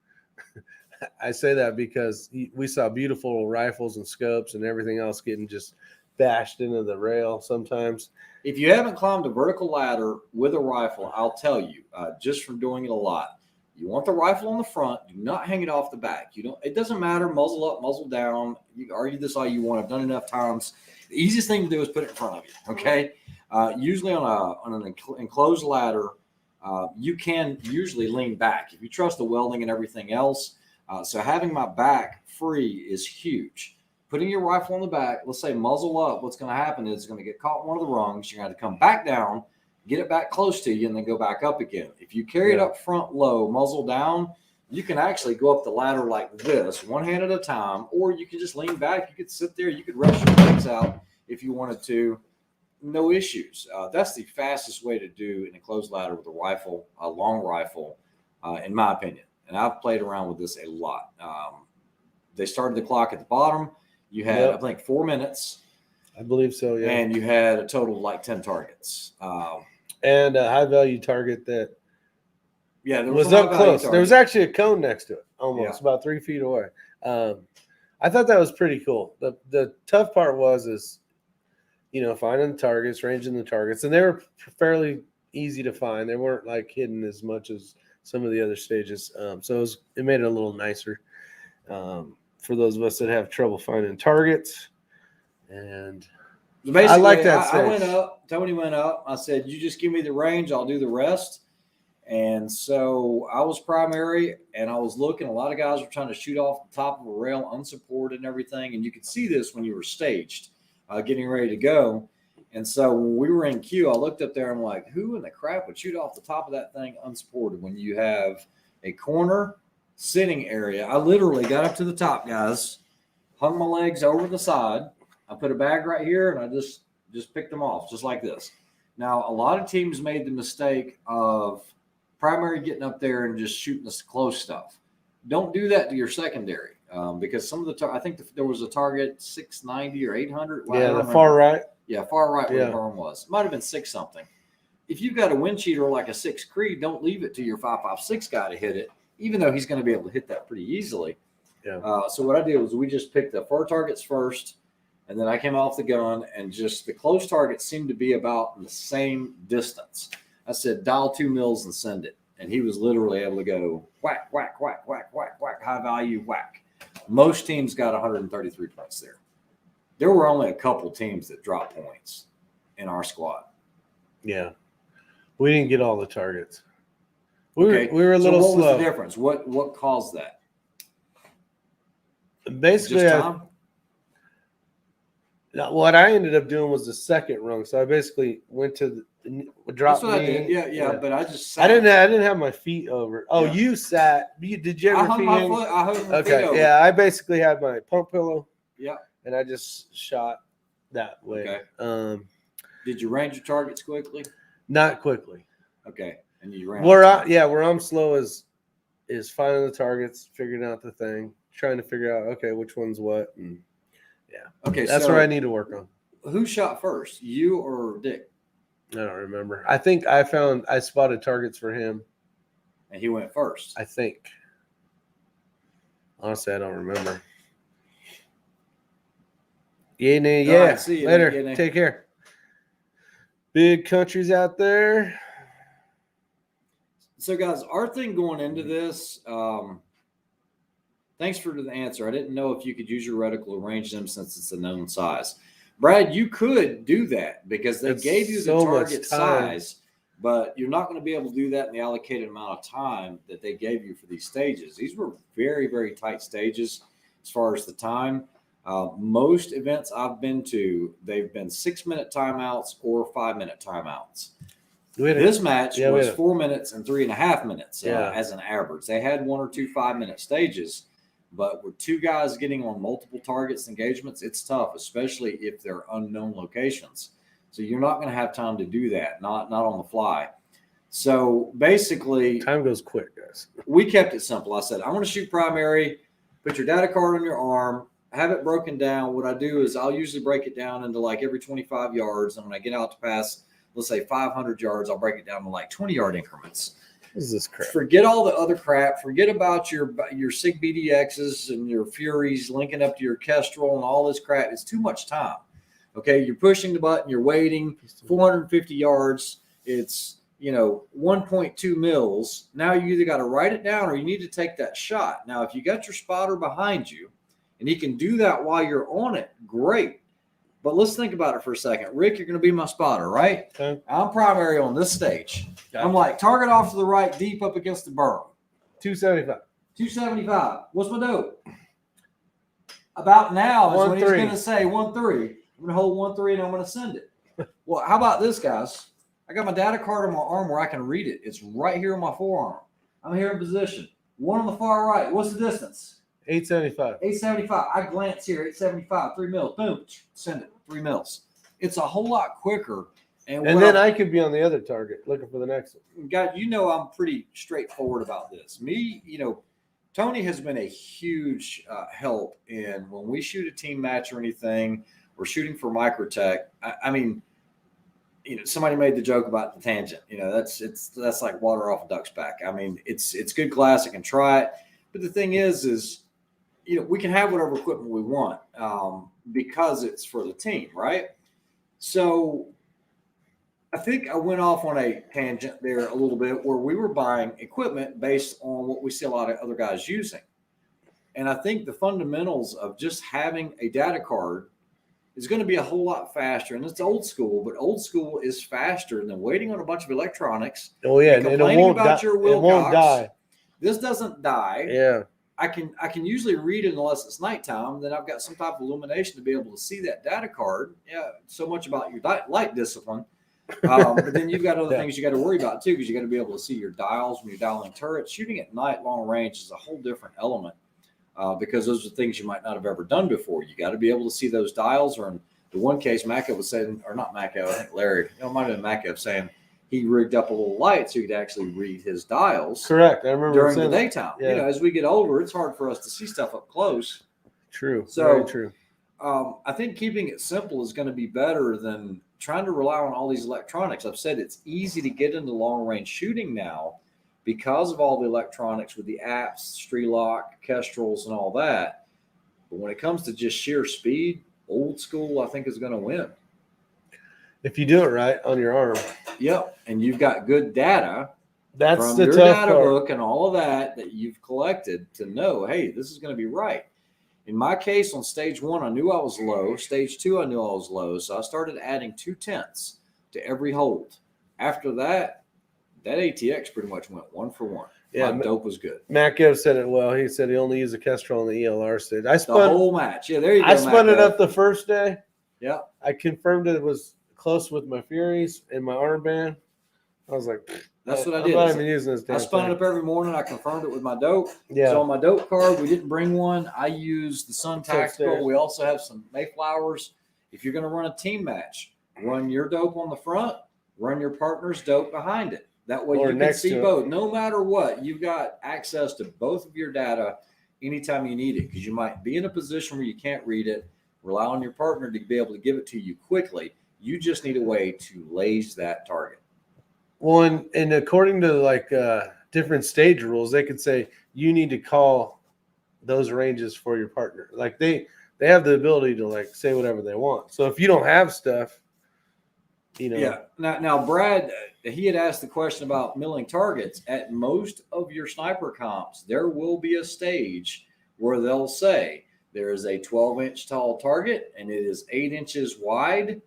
I say that because we saw beautiful rifles and scopes and everything else getting just bashed into the rail sometimes. If you haven't climbed a vertical ladder with a rifle, I'll tell you, just from doing it a lot, you want the rifle on the front. Do not hang it off the back. It doesn't matter, muzzle up, muzzle down. You can argue this all you want. I've done enough times. The easiest thing to do is put it in front of you, okay? Usually on an enclosed ladder, you can usually lean back if you trust the welding and everything else. So having my back free is huge. Putting your rifle on the back, let's say muzzle up, what's going to happen is it's going to get caught in one of the rungs. You're going to have to come back down, get it back close to you, and then go back up again. If you carry it up front low, muzzle down, you can actually go up the ladder like this, one hand at a time, or you can just lean back. You could sit there. You could rest your legs out if you wanted to. No issues. That's the fastest way to do an enclosed ladder with a rifle, a long rifle, in my opinion. And I've played around with this a lot. They started the clock at the bottom. You had, I think, 4 minutes. I believe so, yeah. And you had a total of like 10 targets. And a high-value target that there was up close. There was actually a cone next to it, almost, about 3 feet away. I thought that was pretty cool. The tough part was finding the targets, ranging the targets. And they were fairly easy to find. They weren't, like, hidden as much as some of the other stages. So it made it a little nicer for those of us that have trouble finding targets. And I like that stage. I went up. Tony went up. I said, you just give me the range. I'll do the rest. And so I was primary, and I was looking. A lot of guys were trying to shoot off the top of a rail, unsupported and everything. And you could see this when you were staged, getting ready to go. And so when we were in queue, I looked up there and I'm like, who in the crap would shoot off the top of that thing unsupported when you have a corner sitting area? I literally got up to the top, guys, hung my legs over the side. I put a bag right here, and I just picked them off just like this. Now, a lot of teams made the mistake of primary getting up there and just shooting this close stuff. Don't do that to your secondary. Because some of the I think there was a target 690 or 800. The far right. Yeah, far right where the berm was. Might have been 6 something. If you've got a wind cheater like a 6 Creed, don't leave it to your 5.56 guy to hit it, even though he's going to be able to hit that pretty easily. Yeah. So what I did was we just picked the far targets first, and then I came off the gun, and just the close targets seemed to be about the same distance. I said, dial 2 mils and send it. And he was literally able to go whack, whack, whack, whack, whack, whack, high value, whack. Most teams got 133 points there. There were only a couple teams that dropped points in our squad. Yeah. We didn't get all the targets. We were a little slow. What was the difference? What caused that? Basically, just time? What I ended up doing was the second rung. So I basically went to the drop. That's what I did. Yeah. But I just sat. I didn't have my feet over. Oh, yeah. You sat. Did you ever? I hung my feet over. Yeah. I basically had my pump pillow. Yeah. And I just shot that way. Okay. Did you range your targets quickly? Not quickly. Okay. And you ran. Where I'm slow is finding the targets, figuring out the thing, trying to figure out which one's what, and okay. That's where I need to work on. Who shot first, you or Dick? I don't remember. I think I spotted targets for him, and he went first. I think. Honestly, I don't remember. Yeah. Right, see you later. Take care. Big countries out there. So, guys, our thing going into this, thanks for the answer. I didn't know if you could use your reticle to range them since it's a known size. Brad, you could do that because they It's gave you the so much target time. size, but you're not going to be able to do that in the allocated amount of time that they gave you for these stages. These were very, very tight stages as far as the time. Most events I've been to, they've been 6-minute timeouts or 5-minute timeouts. This match was 4 minutes and 3.5 minutes as an average. They had 1 or 2 5-minute stages, but with 2 guys getting on multiple targets engagements, it's tough, especially if they're unknown locations. So you're not going to have time to do that, not on the fly. So basically, time goes quick, guys. We kept it simple. I said, I'm going to shoot primary, put your data card on your arm, have it broken down. What I do is I'll usually break it down into like every 25 yards. And when I get out to pass, let's say 500 yards, I'll break it down to like 20-yard increments. What is this crap? Forget all the other crap. Forget about your SIG BDXs and your Furies linking up to your Kestrel and all this crap. It's too much time. Okay, you're pushing the button, you're waiting 450 yards. It's 1.2 mils. Now you either got to write it down or you need to take that shot. Now, if you got your spotter behind you and he can do that while you're on it, great. But let's think about it for a second. Rick, you're going to be my spotter, right? Okay. I'm primary on this stage. Gotcha. I'm like, target off to the right, deep up against the berm. 275. 275. What's my dope? About now is 1-3. when he's going to say 1-3. I'm going to hold 1-3 and I'm going to send it. Well, how about this, guys? I got my data card on my arm where I can read it. It's right here on my forearm. I'm here in position. One on the far right. What's the distance? 875. 875. I glance here. 875. 3 mils. Boom. Send it. 3 mils. It's a whole lot quicker. And then I could be on the other target looking for the next one. God, I'm pretty straightforward about this. Me, Tony has been a huge help in when we shoot a team match or anything. We're shooting for Microtech. I mean, somebody made the joke about the tangent. That's like water off a duck's back. I mean, it's good glass. I can try it. But the thing is, we can have whatever equipment we want because it's for the team, right? So I think I went off on a tangent there a little bit where we were buying equipment based on what we see a lot of other guys using. And I think the fundamentals of just having a data card is going to be a whole lot faster. And it's old school, but old school is faster than waiting on a bunch of electronics. Oh, yeah. And it won't die. It won't die. This doesn't die. Yeah. I can usually read it unless it's nighttime. Then I've got some type of illumination to be able to see that data card. Yeah, so much about your light discipline. But then you've got other things you got to worry about too, because you got to be able to see your dials when you're dialing turrets. Shooting at night, long range is a whole different element because those are things you might not have ever done before. You got to be able to see those dials. Or in the one case, Macca was saying, or not Macca, I think Larry, it might have been Macca saying he rigged up a little light so he could actually read his dials. Correct. I remember during the daytime. Yeah. As we get older, it's hard for us to see stuff up close. True. So, very true. I think keeping it simple is going to be better than trying to rely on all these electronics. I've said it's easy to get into long range shooting now because of all the electronics with the apps, Strelok, Kestrels, and all that. But when it comes to just sheer speed, old school, I think, is going to win. If you do it right on your arm. Yep. And you've got good data. That's from the your tough data part. book and all of that you've collected to know, hey, this is going to be right. In my case, on stage 1, I knew I was low. Stage 2, I knew I was low. So I started adding 0.2 to every hold. After that, that ATX pretty much went 1 for 1. Yeah, my dope was good. Matt Gibb said it well. He said he only used a Kestrel on the ELR stage. The whole match. Yeah, there you go. I spun it up the first day. Yeah. I confirmed it was close with my Furies and my armband. I was like, that's what I did. I'm not even using this. I spun it up every morning. I confirmed it with my dope. Yeah. So on my dope card, we didn't bring one. I used the Sun Tactical. We also have some Mayflowers. If you're going to run a team match, run your dope on the front, run your partner's dope behind it. That way you can see both. No matter what, you've got access to both of your data anytime you need it, because you might be in a position where you can't read it. Rely on your partner to be able to give it to you quickly. You just need a way to laze that target. Well, and according to different stage rules, they could say you need to call those ranges for your partner. Like they have the ability to say whatever they want. So if you don't have stuff, Yeah. Now Brad, he had asked the question about milling targets. At most of your sniper comps, there will be a stage where they'll say, There is a 12-inch tall target, and it is 8 inches wide.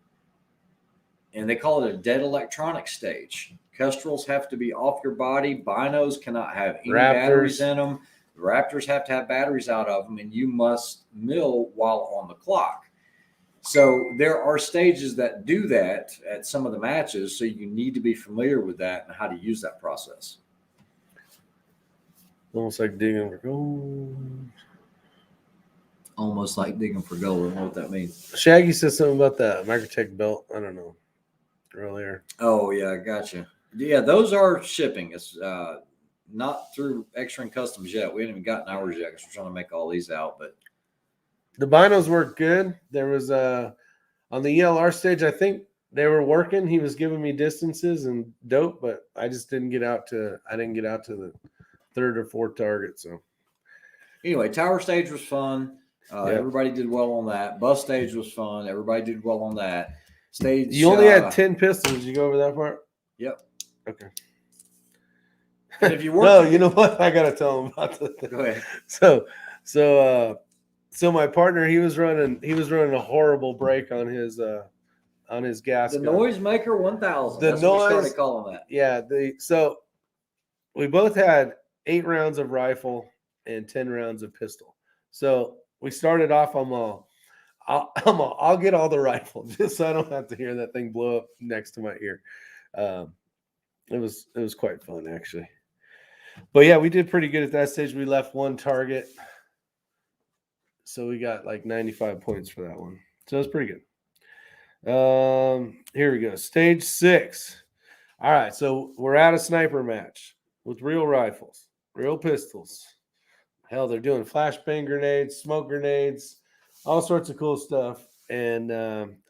And they call it a dead electronic stage. Kestrels have to be off your body. Binos cannot have any batteries in them. The Raptors have to have batteries out of them, and you must mill while on the clock. So there are stages that do that at some of the matches, so you need to be familiar with that and how to use that process. Almost like digging for gold. Almost like digging for gold. I don't know what that means. Shaggy said something about that Microtech belt. I don't know. Earlier. Oh, yeah, gotcha. Yeah, those are shipping. It's not through X-Ring Customs yet. We haven't even gotten ours yet because we're trying to make all these out, but the binos worked good. There was on the ELR stage, I think they were working. He was giving me distances and dope, but I just didn't get out to the third or fourth target. So anyway, tower stage was fun. Everybody did well on that. Bus stage was fun. Everybody did well on that. Stage. You only had 10 pistols. Did you go over that part? Yep. Okay. And if you were no, you know what? I gotta tell him about that. Go ahead. So my partner, he was running a horrible break on his gas. The gun. Noisemaker 1000. That's what we started calling that. Yeah. So we both had 8 rounds of rifle and 10 rounds of pistol. So we started off. I'll get all the rifle just so I don't have to hear that thing blow up next to my ear. It was quite fun actually. But yeah, we did pretty good at that stage. We left 1 target. So we got like 95 points for that one. So it was pretty good. Here we go. Stage 6. All right. So we're at a sniper match with real rifles, real pistols. Hell, they're doing flashbang grenades, smoke grenades, all sorts of cool stuff. And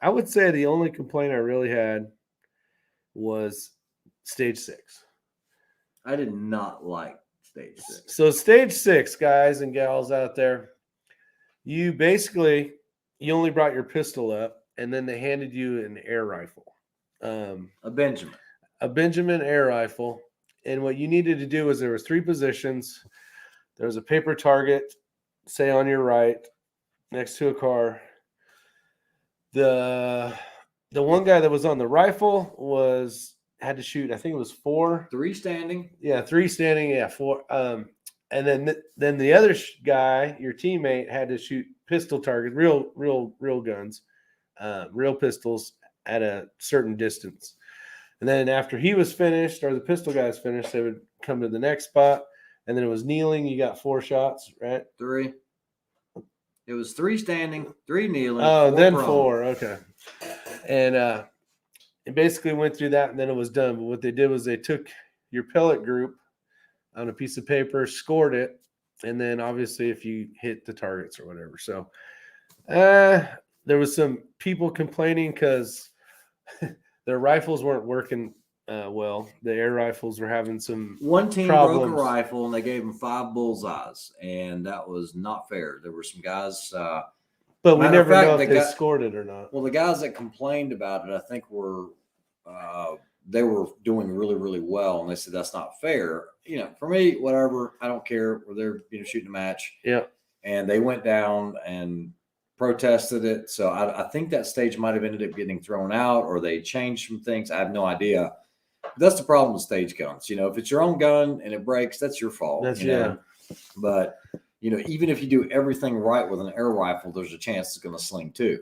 I would say the only complaint I really had was stage 6. I did not like stage 6. So stage 6, guys and gals out there, you only brought your pistol up, and then they handed you an air rifle. A Benjamin air rifle. And what you needed to do was there was 3 positions. There was a paper target, say on your right, next to a car. The one guy that was on the rifle had to shoot, I think it was 4. 3 standing. Yeah, 3 standing. Yeah, 4. And then the other guy, your teammate, had to shoot pistol targets, real guns, real pistols at a certain distance. And then after he was finished, or the pistol guy was finished, they would come to the next spot. And then it was kneeling. You got 4 shots, right? 3. It was 3 standing, 3 kneeling. Oh, 4 then prone. 4. Okay. And it basically went through that, and then it was done. But what they did was they took your pellet group on a piece of paper, scored it, and then obviously if you hit the targets or whatever. So there was some people complaining because their rifles weren't working well. The air rifles were having some One team problems. broke a rifle, and they gave them 5 bullseyes, and that was not fair. There were some guys. But we never know if they scored it or not. Well, the guys that complained about it, I think they were doing really, really well, and they said that's not fair. You know, for me, whatever, I don't care. They're shooting a match. Yeah. And they went down and protested it. So I think that stage might have ended up getting thrown out, or they changed some things. I have no idea. That's the problem with stage guns. You know, if it's your own gun and it breaks, that's your fault. Know? But even if you do everything right with an air rifle, there's a chance it's going to sling too.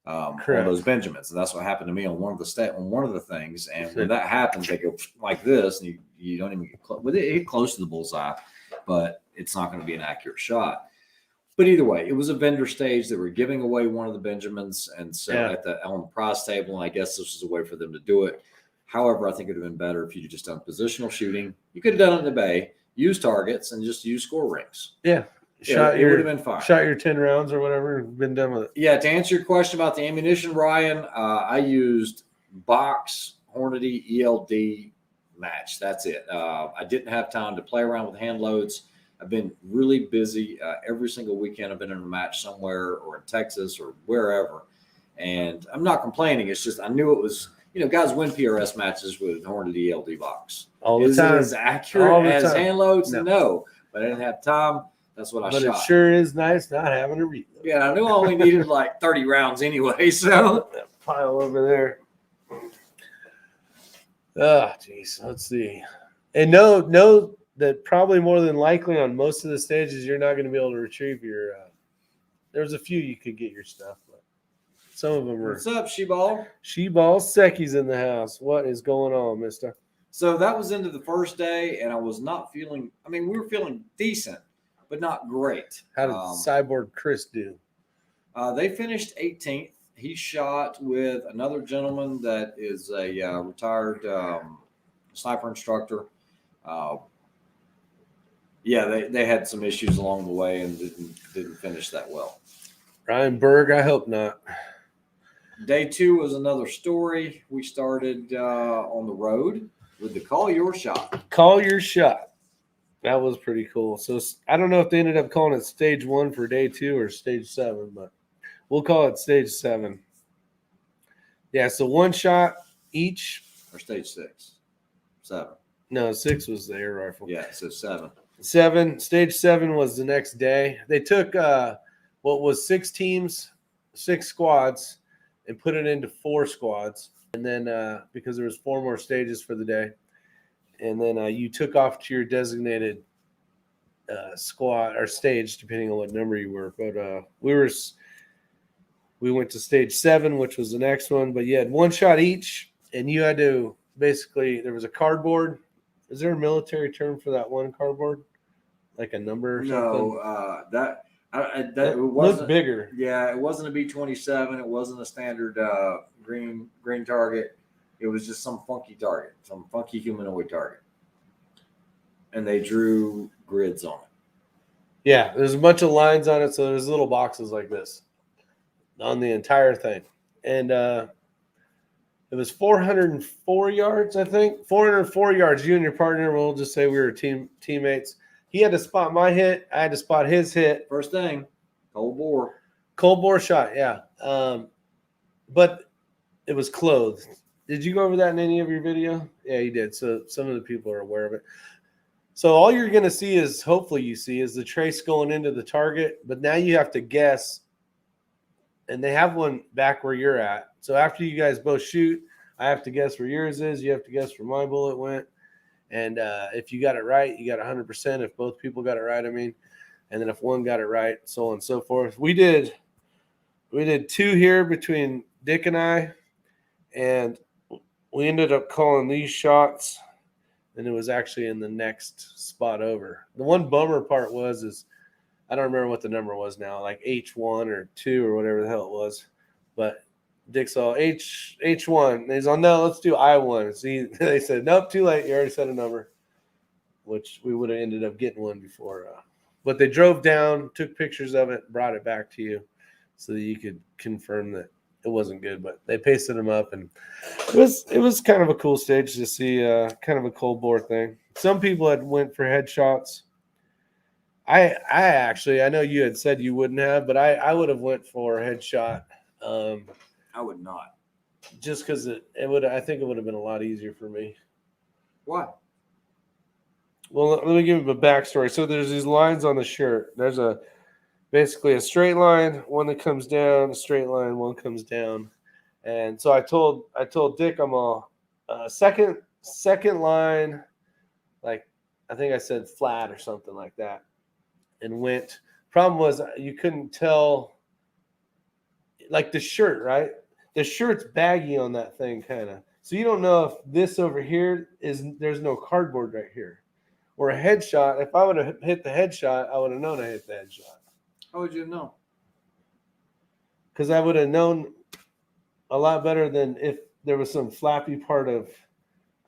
On those Benjamins, and that's what happened to me on one of the things. And when that happens, they go like this, and you don't even get close. Well, they get close to the bullseye, but it's not going to be an accurate shot. But either way, it was a vendor stage. They were giving away one of the Benjamins, and so on the prize table, and I guess this was a way for them to do it. However, I think it would have been better if you'd just done positional shooting. You could have done it in the bay, use targets, and just use score rings. Yeah. It would have been fine. Shot your 10 rounds or whatever, been done with it. Yeah, to answer your question about the ammunition, Ryan, I used box Hornady ELD match. That's it. I didn't have time to play around with hand loads. I've been really busy. Every single weekend I've been in a match somewhere or in Texas or wherever. And I'm not complaining. It's just I knew it was, guys win PRS matches with Hornady ELD box. All the time. Is it as accurate as hand loads? No. No. But I didn't have time. That's what I but shot. it sure is nice not having to reload. Yeah, I knew I only needed like 30 rounds anyway. So That pile over there. Oh, geez. Let's see. And know that probably more than likely on most of the stages, you're not going to be able to retrieve your. There's a few you could get your stuff, but some of them are. what's up, She-Ball? She-Ball Secchi's in the house. What is going on, mister? So that was into the first day, and I was not feeling. I mean, we were feeling decent, but not great. How did Cyborg Chris do? They finished 18th. He shot with another gentleman that is a retired sniper instructor. Yeah, they had some issues along the way and didn't finish that well. Ryan Berg, I hope not. Day 2 was another story. We started on the road with the Call Your Shot. Call Your Shot. That was pretty cool. So I don't know if they ended up calling it stage 1 for day 2 or stage 7, but we'll call it stage 7. Yeah, so 1 shot each. Or stage 6. 7. No, 6 was the air rifle. Yeah, so 7. 7. Stage 7 was the next day. They took what was 6 teams, 6 squads, and put it into 4 squads. And then because there was 4 more stages for the day, and then you took off to your designated squad or stage, depending on what number you were. But we went to stage 7, which was the next one. But you had 1 shot each, and you had to basically, there was a cardboard. Is there a military term for that one cardboard? Like a number or something? No, that It wasn't looked bigger. Yeah, it wasn't a B-27. It wasn't a standard green target. It was just some funky target, some funky humanoid target. And they drew grids on it. Yeah, there's a bunch of lines on it, so there's little boxes like this on the entire thing. And it was 404 yards, I think. 404 yards. You and your partner, we'll just say we were teammates. He had to spot my hit. I had to spot his hit. First thing, cold bore. Cold bore shot, yeah. But it was clothed. Did you go over that in any of your video? Yeah, you did. So some of the people are aware of it. So all you're going to see is, hopefully you see, is the trace going into the target. But now you have to guess. And they have one back where you're at. So after you guys both shoot, I have to guess where yours is. You have to guess where my bullet went. And if you got it right, you got 100%. If both people got it right, I mean. And then if one got it right, so on and so forth. We did 2 here between Dick and I. And we ended up calling these shots. And it was actually in the next spot over. The one bummer part is I don't remember what the number was now, like H1 or 2 or whatever the hell it was. But Dick saw H1. And he's on, no, let's do I1. So they said, nope, too late. You already said a number, which we would have ended up getting one before. But they drove down, took pictures of it, brought it back to you so that you could confirm that it wasn't good. But they pasted them up, and it was kind of a cool stage to see kind of a cold bore thing. Some people had went for headshots. I know you had said you wouldn't have, but I would have went for a headshot. I would not. Just because I think it would have been a lot easier for me. Why? Well, let me give you a backstory. So there's these lines on the shirt. There's basically a straight line, one that comes down, a straight line, one comes down. And so I told Dick I'm a second line, like I think I said flat or something like that, and went. Problem was you couldn't tell, like the shirt, right? The shirt's baggy on that thing, kind of. So you don't know if this over here there's no cardboard right here. Or a headshot. If I would have hit the headshot, I would have known I hit the headshot. How would you know? Because I would have known a lot better than if there was some flappy part of.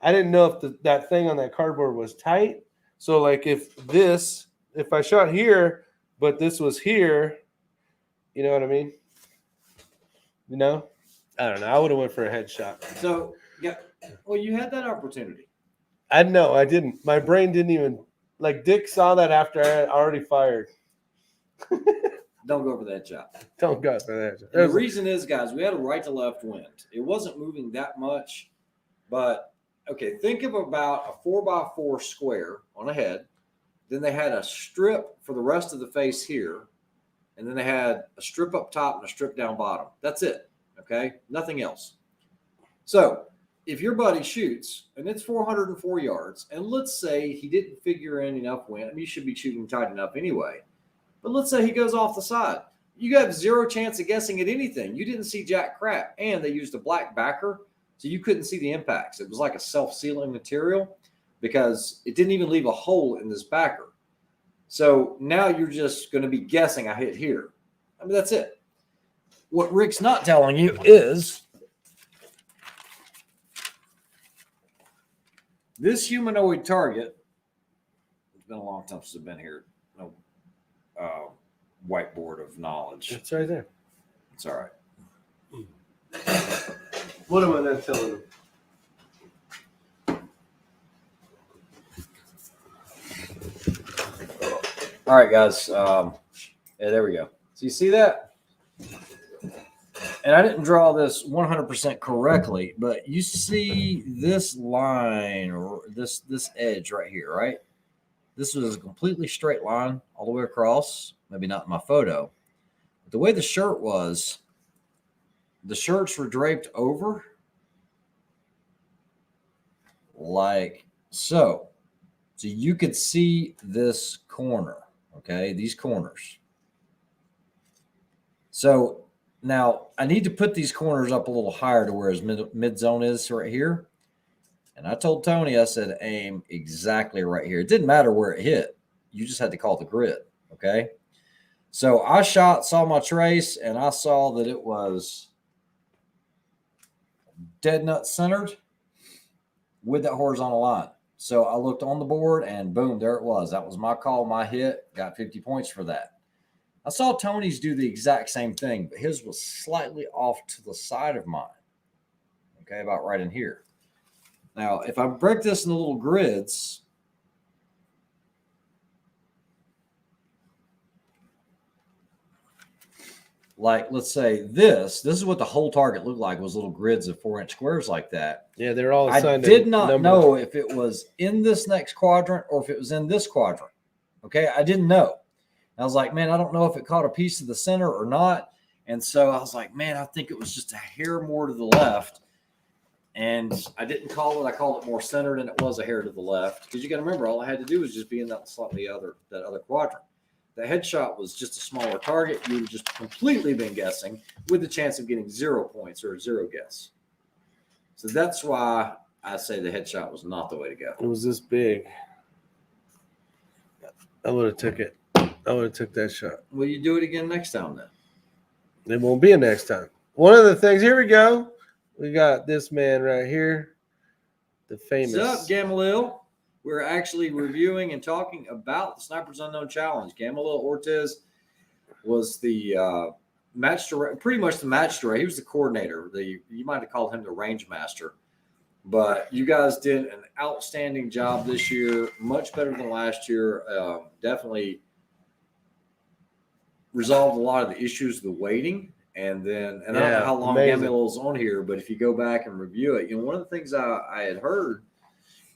I didn't know if that thing on that cardboard was tight. So like if I shot here, but this was here, you know what I mean? You know? I don't know. I would have went for a headshot. So yeah, well, you had that opportunity. I didn't. My brain didn't even, like Dick saw that after I had already fired. Don't go for that shot. Don't go for that shot. The reason is, guys, we had a right to left wind. It wasn't moving that much, but okay, think of about a 4x4 square on a head, Then they had a strip for the rest of the face here. And then they had a strip up top and a strip down bottom. That's it. Okay. Nothing else. So if your buddy shoots and it's 404 yards, and let's say he didn't figure in enough wind, I mean, you should be shooting tight enough anyway. But let's say he goes off the side. You have zero chance of guessing at anything. You didn't see jack crap. And they used a black backer, so you couldn't see the impacts. It was like a self-sealing material because it didn't even leave a hole in this backer. So now you're just going to be guessing I hit here. I mean, that's it. What Rick's not telling you is this humanoid target. It's been a long time since I've been here. No whiteboard of knowledge. It's right there. It's all right. What am I not telling you? All right, guys. Yeah, there we go. So you see that? And I didn't draw this 100% correctly, but you see this line or this edge right here, right? This was a completely straight line all the way across. Maybe not in my photo. But the way the shirt was, the shirts were draped over like so. So you could see this corner, okay? These corners. So now I need to put these corners up a little higher to where his mid zone is right here. And I told Tony, I said, aim exactly right here. It didn't matter where it hit. You just had to call the grid, okay? So I saw my trace, and I saw that it was dead nut centered with that horizontal line. So I looked on the board, and boom, there it was. That was my call, my hit. Got 50 points for that. I saw Tony's do the exact same thing, but his was slightly off to the side of mine, okay, about right in here. Now, if I break this into little grids, like let's say this is what the whole target looked like, was little grids of 4-inch squares like that. Yeah, they're all I assigned did a not number. know if it was in this next quadrant or if it was in this quadrant. Okay, I didn't know. I was like, man, I don't know if it caught a piece of the center or not. And so I was like, man, I think it was just a hair more to the left. And I didn't call it. I called it more centered, and it was a hair to the left. Because you got to remember, all I had to do was just be in that other quadrant. The headshot was just a smaller target. You would have just completely been guessing with the chance of getting 0 points or a zero guess. So that's why I say the headshot was not the way to go. It was this big. I would have took it. I would have took that shot. Will you do it again next time then? It won't be a next time. One of the things, here we go. We got this man right here. The famous. What's up, Gamaliel? We're actually reviewing and talking about the Snipers Unknown Challenge. Gamaliel Ortiz was the match director, pretty much the match director. He was the coordinator. You might have called him the range master. But you guys did an outstanding job this year, much better than last year. Definitely resolved a lot of the issues of the waiting. And then, I don't know how long Gamaliel's on here, but if you go back and review it, one of the things I had heard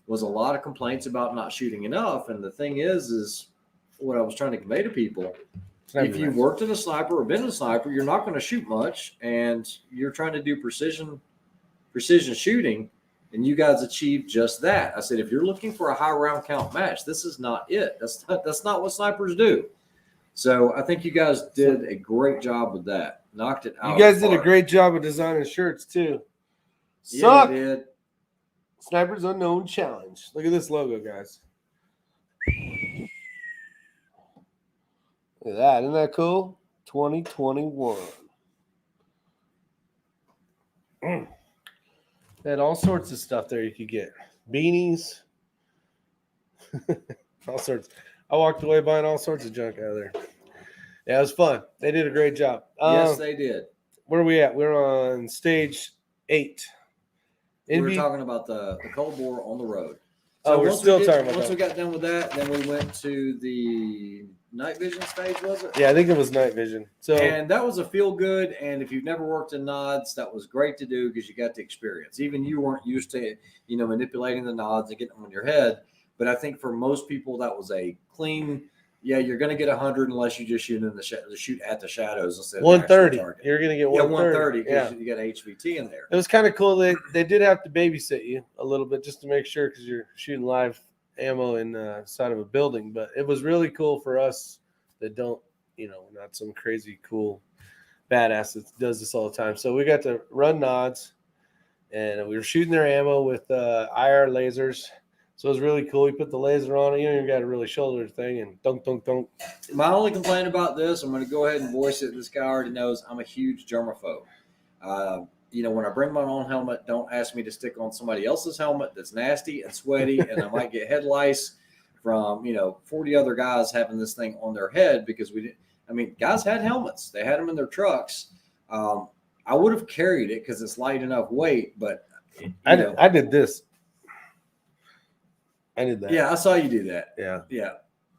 was a lot of complaints about not shooting enough. And the thing is what I was trying to convey to people. If you've worked in a sniper or been a sniper, you're not going to shoot much, and you're trying to do precision shooting, and you guys achieved just that. I said, if you're looking for a high round count match, this is not it. That's not what snipers do. So I think you guys did a great job with that. Knocked it out. You guys did a great job of designing shirts too. Yeah, you did. Snipers Unknown Challenge. Look at this logo, guys. Look at that. Isn't that cool? 2021. They had all sorts of stuff there you could get. Beanies. All sorts. I walked away buying all sorts of junk out of there. Yeah, it was fun. They did a great job. Yes, they did. Where are we at? We're on stage 8. We were talking about the cold bore on the road. So we're still talking about that. Once we got done with that, then we went to the night vision stage, was it? Yeah, I think it was night vision. And that was a feel good. And if you've never worked in nods, that was great to do because you got the experience. Even you weren't used to, manipulating the nods and getting them on your head. But I think for most people, that was a clean. Yeah, you're going to get 100 unless you just shoot in the shoot at the shadows instead of 130. the target. You're gonna get 130 Yeah, because you got HVT in there. it was kind of cool. They did have to babysit you a little bit just to make sure because you're shooting live ammo inside of a building. But it was really cool for us that don't, not some crazy cool badass that does this all the time. So we got to run nods, and we were shooting their ammo with IR lasers. So it was really cool. We put the laser on it. You don't even got to really shoulder the thing and dunk, dunk, dunk. My only complaint about this, I'm going to go ahead and voice it. This guy already knows I'm a huge germaphobe. When I bring my own helmet, don't ask me to stick on somebody else's helmet that's nasty and sweaty, and I might get head lice from 40 other guys having this thing on their head because guys had helmets. They had them in their trucks. I would have carried it because it's light enough weight, but I did this. I did that. Yeah, I saw you do that. Yeah.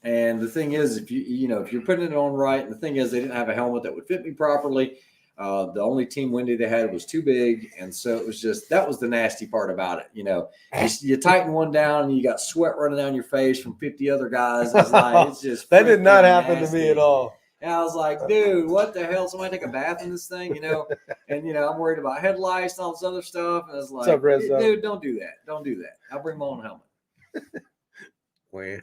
And the thing is, if you're putting it on right, and the thing is, they didn't have a helmet that would fit me properly. The only Team Wendy they had was too big, and so it was that was the nasty part about it. You tighten one down, and you got sweat running down your face from 50 other guys. It's just that did not happen nasty. to me at all. And I was like, dude, what the hell? Somebody take a bath in this thing, And I'm worried about head lice and all this other stuff. And I was like, dude, don't do that. Don't do that. I'll bring my own helmet. Wait.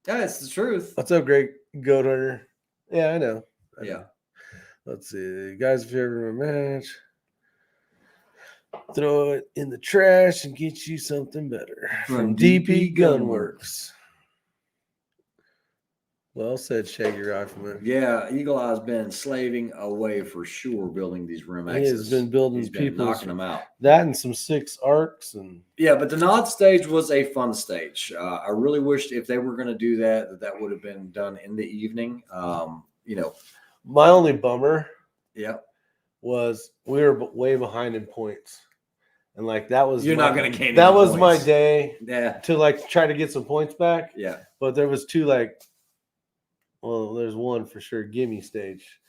Yeah, it's the truth. What's up, Greg Goat Hunter? Yeah, I know. Yeah. Let's see. Guys, if you're ever in a match, throw it in the trash and get you something better. From DP Gunworks. Well said, Shaggy Rifleman. Yeah, Eagle Eye's been slaving away for sure building these rim X's. He has been building knocking them out. That and some 6 arcs. Yeah, but the nod stage was a fun stage. I really wished if they were going to do that would have been done in the evening. My only bummer was we were way behind in points. And that was not going to gain that any was points. My day to try to get some points back. Yeah. But there was 2 there's one for sure gimme stage.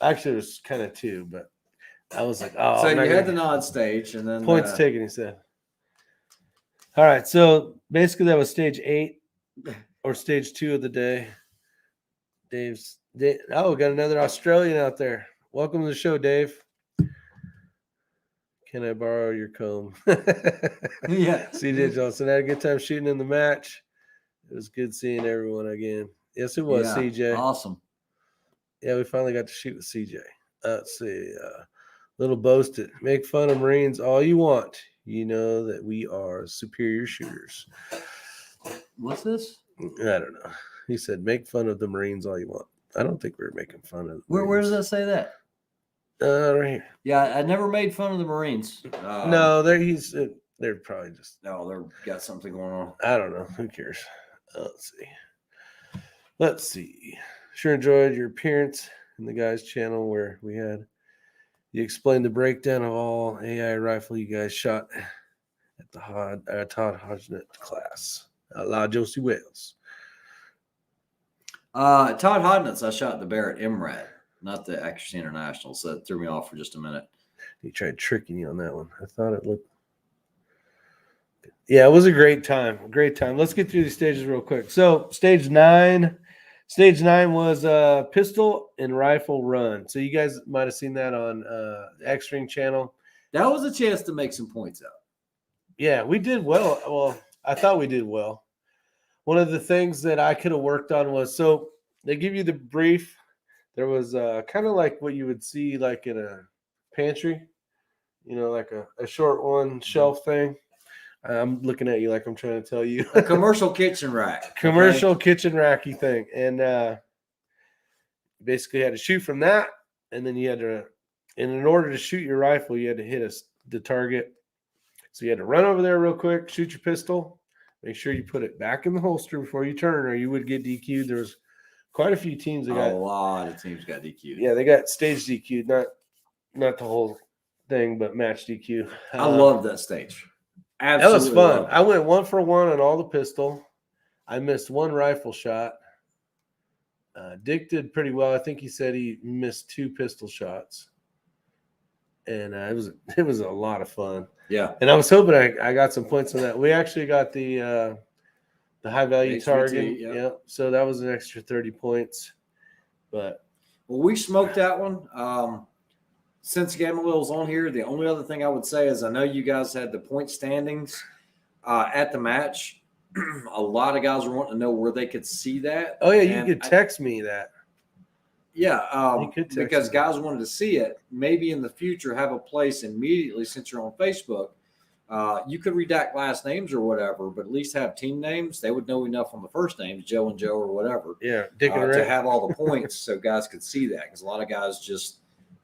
Actually, it was kind of 2, but I was like, oh. So you had the nod stage and then points taken, he said. All right, so basically that was stage 8 or stage 2 of the day. We got another Australian out there. Welcome to the show, Dave. Can I borrow your comb? Yeah. CJ Johnson had a good time shooting in the match. It was good seeing everyone again. Yes, it was, CJ. Awesome. Yeah, we finally got to shoot with CJ. Let's see. Little boasted. Make fun of Marines all you want. You know that we are superior shooters. What's this? I don't know. He said, make fun of the Marines all you want. I don't think we were making fun of them. Where does that say that? Right here. Yeah, I never made fun of the Marines. No, they're probably just. No, they've got something going on. I don't know. Who cares? Let's see. Sure enjoyed your appearance in the guys' channel where you explained the breakdown of all AI rifle you guys shot at the Todd Hodgett class. La Josie Wales. Todd Hodnett's I shot the Barrett MRAD, not the Accuracy International, so that threw me off for just a minute. He tried tricking you on that one. I thought it looked. Yeah, it was a great time. Let's get through these stages real quick. So stage 9 was pistol and rifle run. So you guys might have seen that on X-Ring channel. That was a chance to make some points out. Yeah, we did well. Well, I thought we did well. One of the things that I could have worked on was, so they give you the brief. There was kind of like what you would see like in a pantry, like a short one shelf thing. I'm looking at you like I'm trying to tell you. A commercial kitchen rack. Kitchen racky thing. And basically had to shoot from that. And then you had to, and in order to shoot your rifle, you had to hit the target. So you had to run over there real quick, shoot your pistol, make sure you put it back in the holster before you turn, or you would get DQ'd. There was quite a few teams that a lot of teams got DQ'd. Yeah, they got stage DQ'd, not the whole thing, but match DQ. I love that stage. Absolutely, that was fun. I went 1 for 1 on all the pistol. I missed 1 rifle shot. Dick did pretty well. I think he said he missed 2 pistol shots, and it was a lot of fun. Yeah, and I was hoping I got some points on that. We actually got the The high value HVT, target. yeah. Yeah. So that was an extra 30 points. But Well, we smoked that one. Since Gamalil's on here, the only other thing I would say is I know you guys had the point standings at the match. A lot of guys were wanting to know where they could see that. oh yeah, And you could text me that. Yeah, You could text because me. guys wanted to see it. Maybe in the future have a place immediately since you're on Facebook. You could redact last names or whatever, but at least have team names. They would know enough on the first names, Joe and Joe or whatever, Yeah, Dick and to Rick. have all the points so guys could see that. Because a lot of guys just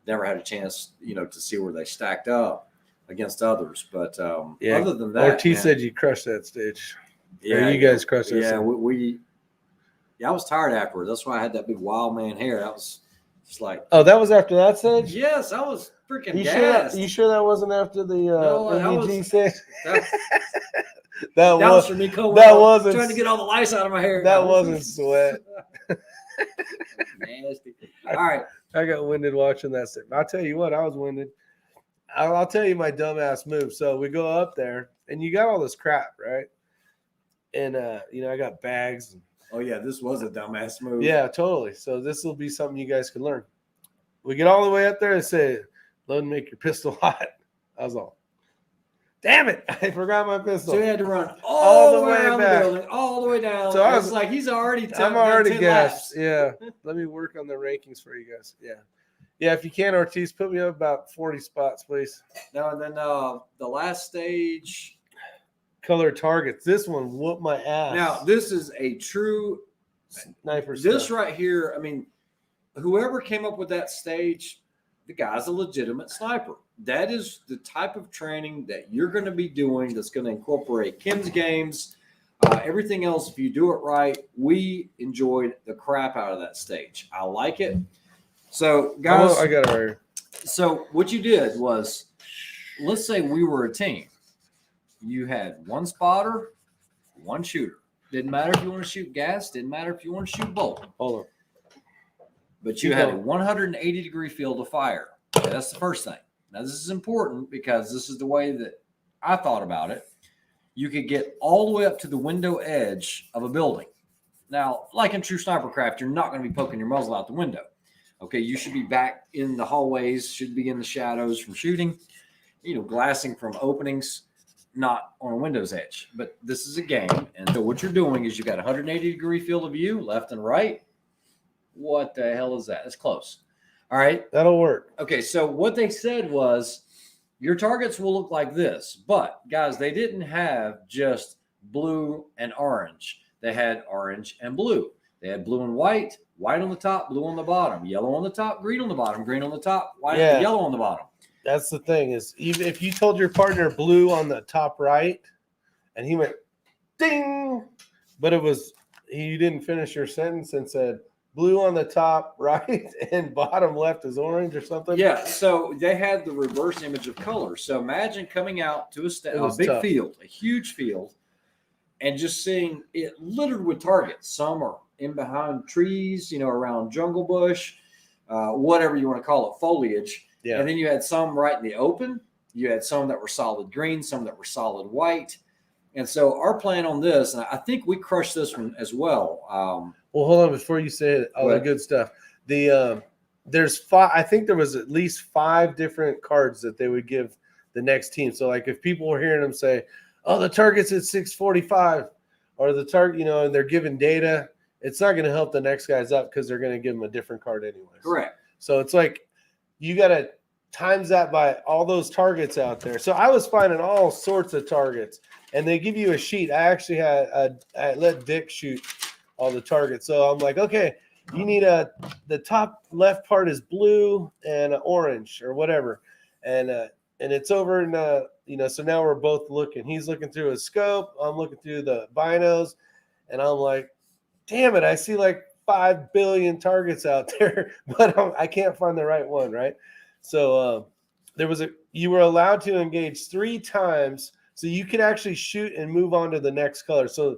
never had a chance, to see where they stacked up against others. But Yeah. other than that, Ortiz said you crushed that stage. yeah, Or you guys crushed that. Yeah, I was tired afterwards. That's why I had that big wild man hair. That was just like, Oh, that was after that stage? yes, I was freaking You gassed. sure that wasn't after the MVG stage? That was for me wasn't trying to get all the lice out of my hair. That wasn't sweat. Nasty. All right. I got winded watching that stage. I'll tell you what, I was winded. I'll tell you my dumbass move. So we go up there, and you got all this crap, right? And I got bags. Oh yeah, this was a dumbass move. Yeah, totally. So this will be something you guys can learn. We get all the way up there and say, "Load and make your pistol hot." I was all, damn it! I forgot my pistol. So he had to run all the way around back. the building, all the way down. So I was like, he's already. I'm already 10 gassed. laps. Yeah. Let me work on the rankings for you guys. Yeah. Yeah, if you can, Ortiz, put me up about 40 spots, please. No, and then the last stage. Color targets. This one whooped my ass. Now, this is a true sniper This stuff. right here, I mean, whoever came up with that stage, the guy's a legitimate sniper. That is the type of training that you're going to be doing that's going to incorporate Kim's games, everything else. If you do it right, we enjoyed the crap out of that stage. I like it. So, guys, I got it right here. So what you did was, let's say we were a team. You had one spotter, one shooter. Didn't matter if you want to shoot gas. Didn't matter if you want to shoot bolt. Hold on. But you had a 180-degree field of fire. Okay, that's the first thing. Now, this is important because this is the way that I thought about it. You could get all the way up to the window edge of a building. Now, like in true sniper craft, you're not going to be poking your muzzle out the window. Okay, you should be back in the hallways, should be in the shadows from shooting, glassing from openings, not on a window's edge. But this is a game, and so what you're doing is you've got a 180-degree field of view, left and right. What the hell is that? It's close. All right. That'll work. Okay, so what they said was your targets will look like this. But, guys, they didn't have just blue and orange. They had orange and blue. They had blue and white on the top, blue on the bottom, yellow on the top, green on the bottom, green on the top, yellow on the bottom. That's the thing is, even if you told your partner blue on the top right and he went ding, but you didn't finish your sentence and said blue on the top right and bottom left is orange or something. Yeah, so they had the reverse image of color. So imagine coming out to a big field, a huge field, and just seeing it littered with targets. Some are in behind trees, around jungle bush, whatever you want to call it, foliage. Yeah. And then you had some right in the open. You had some that were solid green, some that were solid white. And so our plan on this, and I think we crushed this one as well. Well, hold on before you say all the good stuff. There's 5. I think there was at least 5 different cards that they would give the next team. So, like, if people were hearing them say, "Oh, the target's at 645," or the target, and they're giving data, it's not going to help the next guys up because they're going to give them a different card anyways. Correct. So it's like you got to times that by all those targets out there. So I was finding all sorts of targets, and they give you a sheet. I actually I let Dick shoot all the targets. So I'm like, okay, you need the top left part is blue and orange or whatever, and it's over in so now we're both looking. He's looking through his scope. I'm looking through the binos, and I'm like, damn it, I see like 5 billion targets out there, but I can't find the right one, right? So you were allowed to engage 3 times, so you could actually shoot and move on to the next color. So,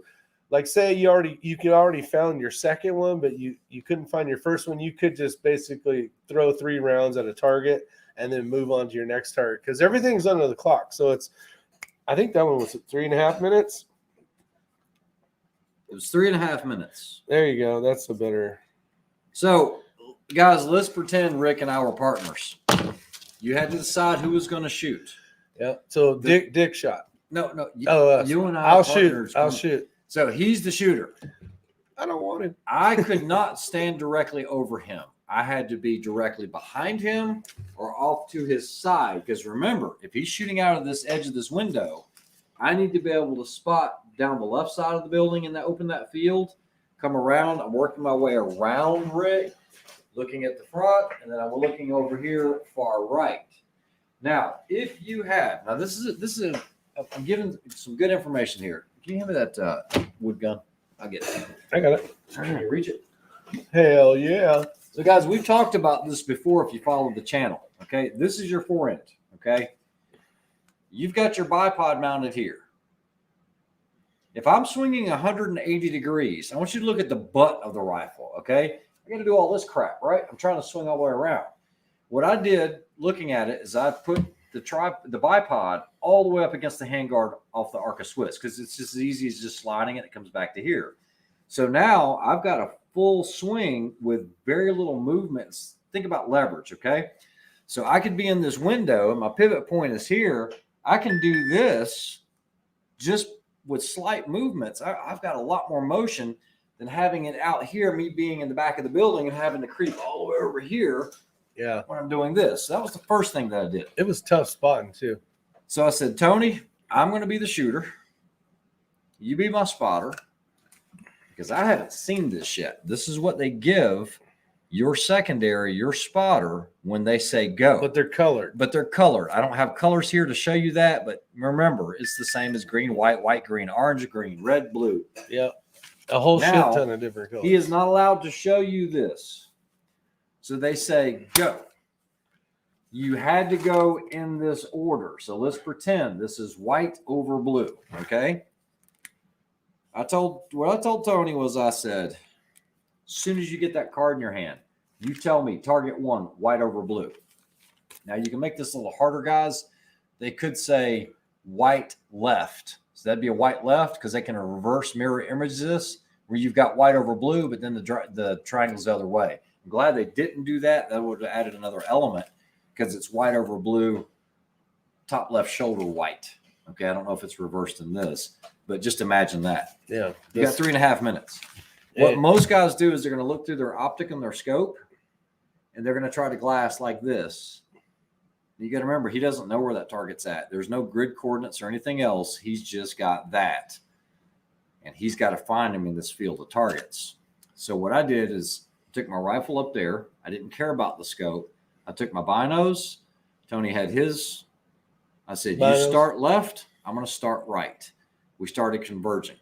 like, say you could already found your second one, but you couldn't find your first one. You could just basically throw 3 rounds at a target and then move on to your next target because everything's under the clock. So I think that one was 3.5 minutes. It was 3.5 minutes. There you go. That's a better. So, guys, let's pretend Rick and I were partners. You had to decide who was going to shoot. Yeah. So Dick shot. No. You and I. I'll shoot. I'll shoot. So he's the shooter. I don't want him. I could not stand directly over him. I had to be directly behind him or off to his side. Because remember, if he's shooting out of this edge of this window, I need to be able to spot down the left side of the building and open that field, come around. I'm working my way around Rick, looking at the front, and then I'm looking over here far right. Now, if you have, I'm giving some good information here. Can you hand me that wood gun? I'll get it. I got it. Can you reach it? Hell yeah. So, guys, we've talked about this before if you follow the channel, okay? This is your forend, okay? You've got your bipod mounted here. If I'm swinging 180 degrees, I want you to look at the butt of the rifle, okay? I got to do all this crap, right? I'm trying to swing all the way around. What I did looking at it is I put the bipod all the way up against the handguard off the Arca Swiss because it's just as easy as just sliding it. It comes back to here. So now I've got a full swing with very little movements. Think about leverage, okay? So I could be in this window and my pivot point is here. I can do this just with slight movements. I've got a lot more motion than having it out here, me being in the back of the building and having to creep all the way over here. Yeah. When I'm doing this. That was the first thing that I did. It was tough spotting too. So I said, Tony, I'm going to be the shooter. You be my spotter. Because I haven't seen this yet. This is what they give your secondary, your spotter, when they say go. But they're colored. I don't have colors here to show you that, but remember, it's the same as green, white, white, green, orange, green, red, blue. Yeah. A whole shit ton of different colors. He is not allowed to show you this. So they say go. You had to go in this order. So let's pretend this is white over blue, okay? What I told Tony was I said, as soon as you get that card in your hand, you tell me target 1, white over blue. Now you can make this a little harder, guys. They could say white left. So that'd be a white left because they can reverse mirror image this where you've got white over blue, but then the triangle's the other way. I'm glad they didn't do that. That would have added another element because it's white over blue, top left shoulder white. Okay, I don't know if it's reversed in this, but just imagine that. Yeah. You got 3.5 minutes. What most guys do is they're going to look through their optic and their scope, and they're going to try to glass like this. You got to remember, he doesn't know where that target's at. There's no grid coordinates or anything else. He's just got that. And he's got to find him in this field of targets. So what I did is took my rifle up there. I didn't care about the scope. I took my binos. Tony had his. I said, you start left, I'm going to start right. We started converging.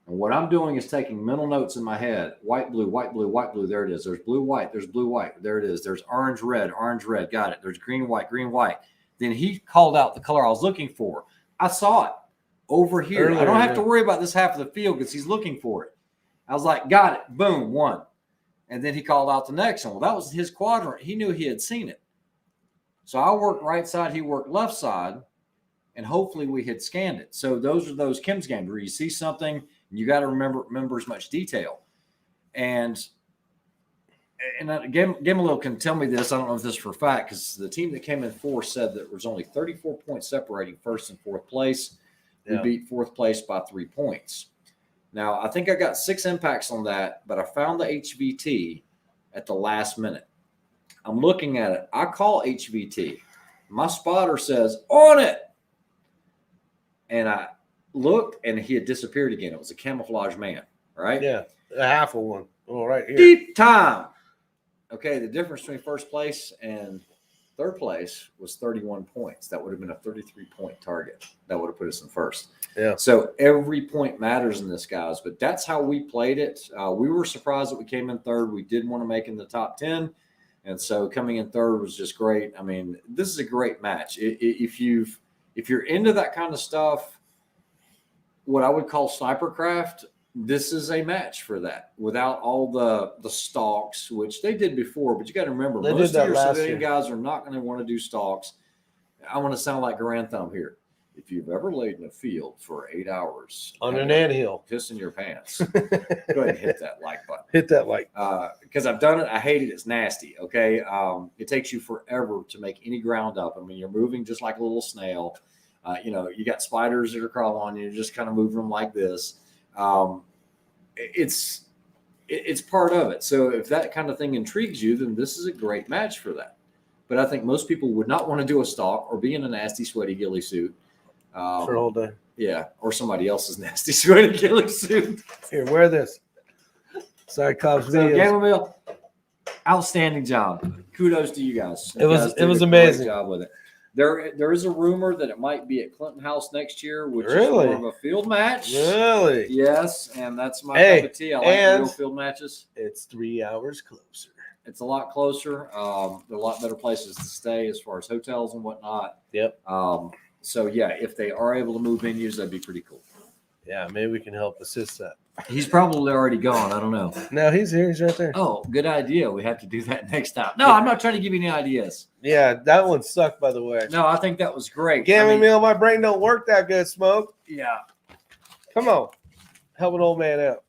And what I'm doing is taking mental notes in my head. White, blue, white, blue, white, blue. There it is. There's blue, white. There's blue, white. There it is. There's orange, red, orange, red. Got it. There's green, white, green, white. Then he called out the color I was looking for. I saw it over here. Earlier, I don't have to worry about this half of the field because he's looking for it. I was like, got it. Boom, 1. And then he called out the next one. Well, that was his quadrant. He knew he had seen it. So I worked right side. He worked left side. And hopefully we had scanned it. So those are those chem scans where you see something and you got to remember as much detail. And Game a little can tell me this. I don't know if this is for a fact because the team that came in 4th said that there was only 34 points separating 1st and 4th place. We beat 4th place by 3 points. Now, I think I got 6 impacts on that, but I found the HVT at the last minute. I'm looking at it. I call HVT. My spotter says, on it. And I looked, and he had disappeared again. It was a camouflage man, right? Yeah, a half of one. Oh, right here. Deep time. Okay, the difference between 1st place and 3rd place was 31 points. That would have been a 33-point target. That would have put us in 1st. Yeah. So every point matters in this, guys. But that's how we played it. We were surprised that we came in 3rd. We did want to make in the top 10. And so coming in 3rd was just great. I mean, this is a great match. If you're into that kind of stuff, what I would call sniper craft, this is a match for that without all the stalks, which they did before. But you got to remember, most of your civilian guys are not going to want to do stalks. I want to sound like Grand Thumb here. if you've ever laid in a field for 8 hours on an anthill, pissing your pants, go ahead and hit that like button. Hit that like. Because I've done it. I hate it. It's nasty. Okay. It takes you forever to make any ground up. I mean, you're moving just like a little snail. You got spiders that are crawling on you. You're just kind of moving them like this. It's part of it. So if that kind of thing intrigues you, then this is a great match for that. But I think most people would not want to do a stalk or be in a nasty, sweaty ghillie suit. For all day. Yeah, or somebody else's nasty, sweaty ghillie suit. Here, wear this. Sorry, Cobbs. So, Gamma, outstanding job. Kudos to you guys. It was amazing. Job with it. There is a rumor that it might be at Clinton House next year, which is Really? more of a field match. Really? Yes, and that's my Hey, cup of tea. I like real field matches. It's 3 hours closer. It's a lot closer. There are a lot better places to stay as far as hotels and whatnot. Yep. So yeah, if they are able to move venues, that'd be pretty cool. Yeah, maybe we can help assist that. He's probably already gone. I don't know. No, he's here. He's right there. Oh, good idea. We have to do that next time. No, I'm not trying to give you any ideas. Yeah, that one sucked, by the way. No, I think that was great. Gamma meal, my brain don't work that good, Smoke. Yeah. Come on. Help an old man out.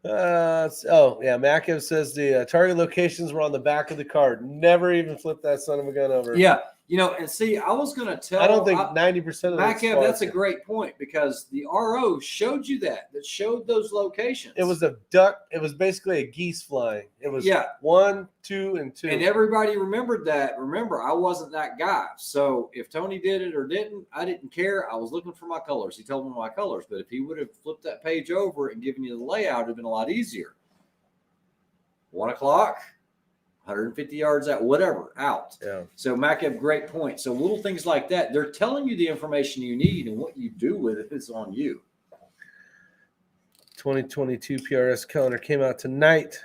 Makiv says the target locations were on the back of the card. Never even flipped that son of a gun over. Yeah. And see, I was going to tell. I don't think 90% of Makiv, that's a great point because the RO showed you that showed those locations. It was a duck. It was basically a geese flying. It was 1, 2, and 2. And everybody remembered that. Remember, I wasn't that guy. So if Tony did it or didn't, I didn't care. I was looking for my colors. He told me my colors. But if he would have flipped that page over and given you the layout, it would have been a lot easier. 1 o'clock. 150 yards out, whatever, out. Yeah. So Makiv, great point. So little things like that, they're telling you the information you need, and what you do with it is on you. 2022 PRS calendar came out tonight.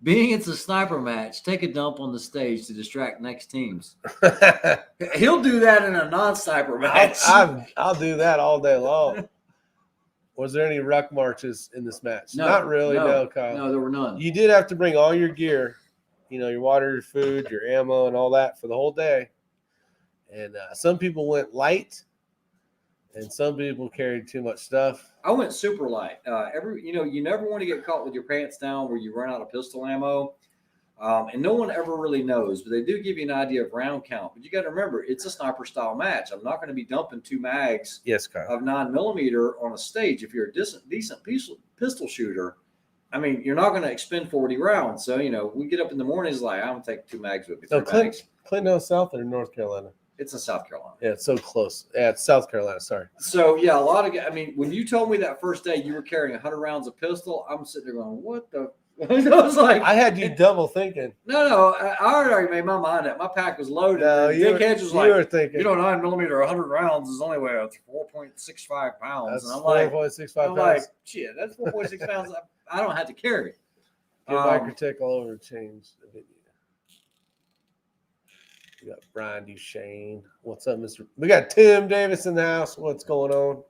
Being it's a sniper match, take a dump on the stage to distract next teams. He'll do that in a non-sniper match. I'll do that all day long. Was there any ruck marches in this match? No, Not really, no, Kyle. No, there were none. You did have to bring all your gear, your water, your food, your ammo, and all that for the whole day. And some people went light, and some people carried too much stuff. I went super light. You never want to get caught with your pants down where you run out of pistol ammo. And no one ever really knows, but they do give you an idea of round count. But you got to remember, it's a sniper style match. I'm not going to be dumping 2 mags of 9mm on a stage. If you're a decent pistol shooter, I mean, you're not going to expend 40 rounds. So, we get up in the mornings like, I'm going to take 2 mags with me. So Clinton, South or North Carolina? It's in South Carolina. Yeah, it's so close. Yeah, it's South Carolina. Sorry. So, yeah, when you told me that first day you were carrying 100 rounds of pistol, I'm sitting there going, what the? I was like, I had you double thinking. No, I already made my mind up. My pack was loaded. No, Dick Hedge was like, you were thinking, 9mm, 100 rounds is only weigh 4.65 pounds. That's and I'm 4.65 pounds. Like, shit, that's 4.6 pounds. I don't have to carry. Get Microtech all over change the video. We got Brian Duchesne. What's up, Mr.? We got Tim Davis in the house. What's going on?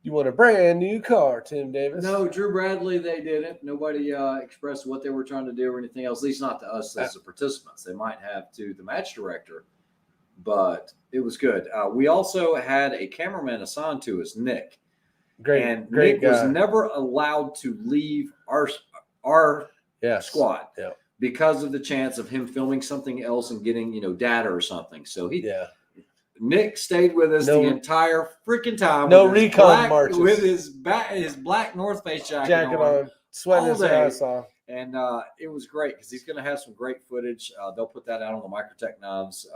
You want a brand new car, Tim Davis? No, Drew Bradley, they didn't. Nobody expressed what they were trying to do or anything else, at least not to us as the participants. They might have to the match director, but it was good. We also had a cameraman assigned to us, Nick. Great Nick guy. was never allowed to leave our squad because of the chance of him filming something else and getting, data or something. So Nick stayed with us the entire freaking time. No recon marches. With his black North Face jacket on, sweating his ass off. And it was great because he's going to have some great footage. They'll put that out on the Microtech Knives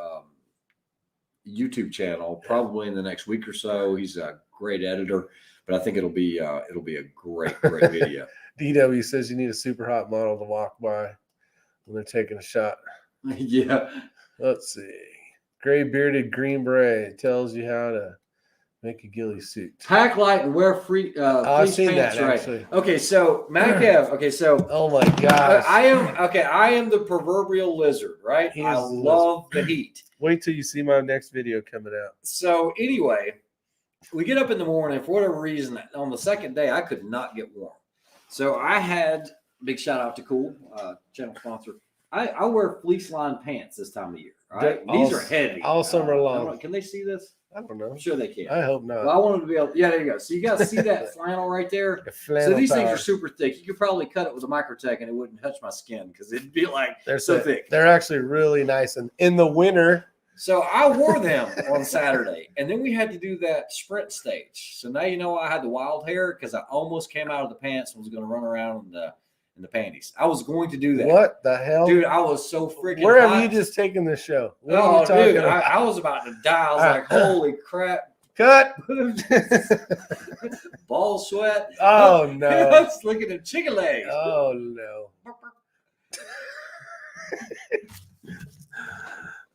YouTube channel probably in the next week or so. He's a great editor, but I think it'll be a great video. DW says you need a super hot model to walk by when they're taking a shot. Yeah. Let's see. Gray bearded green beret tells you how to make a ghillie suit. Pack light and wear fleece I've seen pants, that right? actually. Okay, so Makiv. Okay, so oh my gosh, I am the proverbial lizard, right? I love the heat. Wait till you see my next video coming out. So anyway, we get up in the morning for whatever reason. On the second day, I could not get warm, so I had big shout out to Cool channel sponsor I wear fleece lined pants this time of year. Right? These are heavy. All summer long. Can they see this? I don't know. I'm sure they can. I hope not. Well, I want them to be able. Yeah, there you go. So you guys see that flannel right there? So these things are super thick. You could probably cut it with a Microtech and it wouldn't touch my skin because it'd be like they're so thick. They're actually really nice, and in the winter. So I wore them on Saturday, and then we had to do that sprint stage. So now you know I had the wild hair because I almost came out of the pants and was going to run around in the panties. I was going to do that. What the hell? Dude, I was so freaking Where hot. have you just taken the show? What are you talking dude, about? I was about to die. I was like, holy crap. Cut. Ball sweat. Oh, no. I was looking at chicken legs. Oh, no.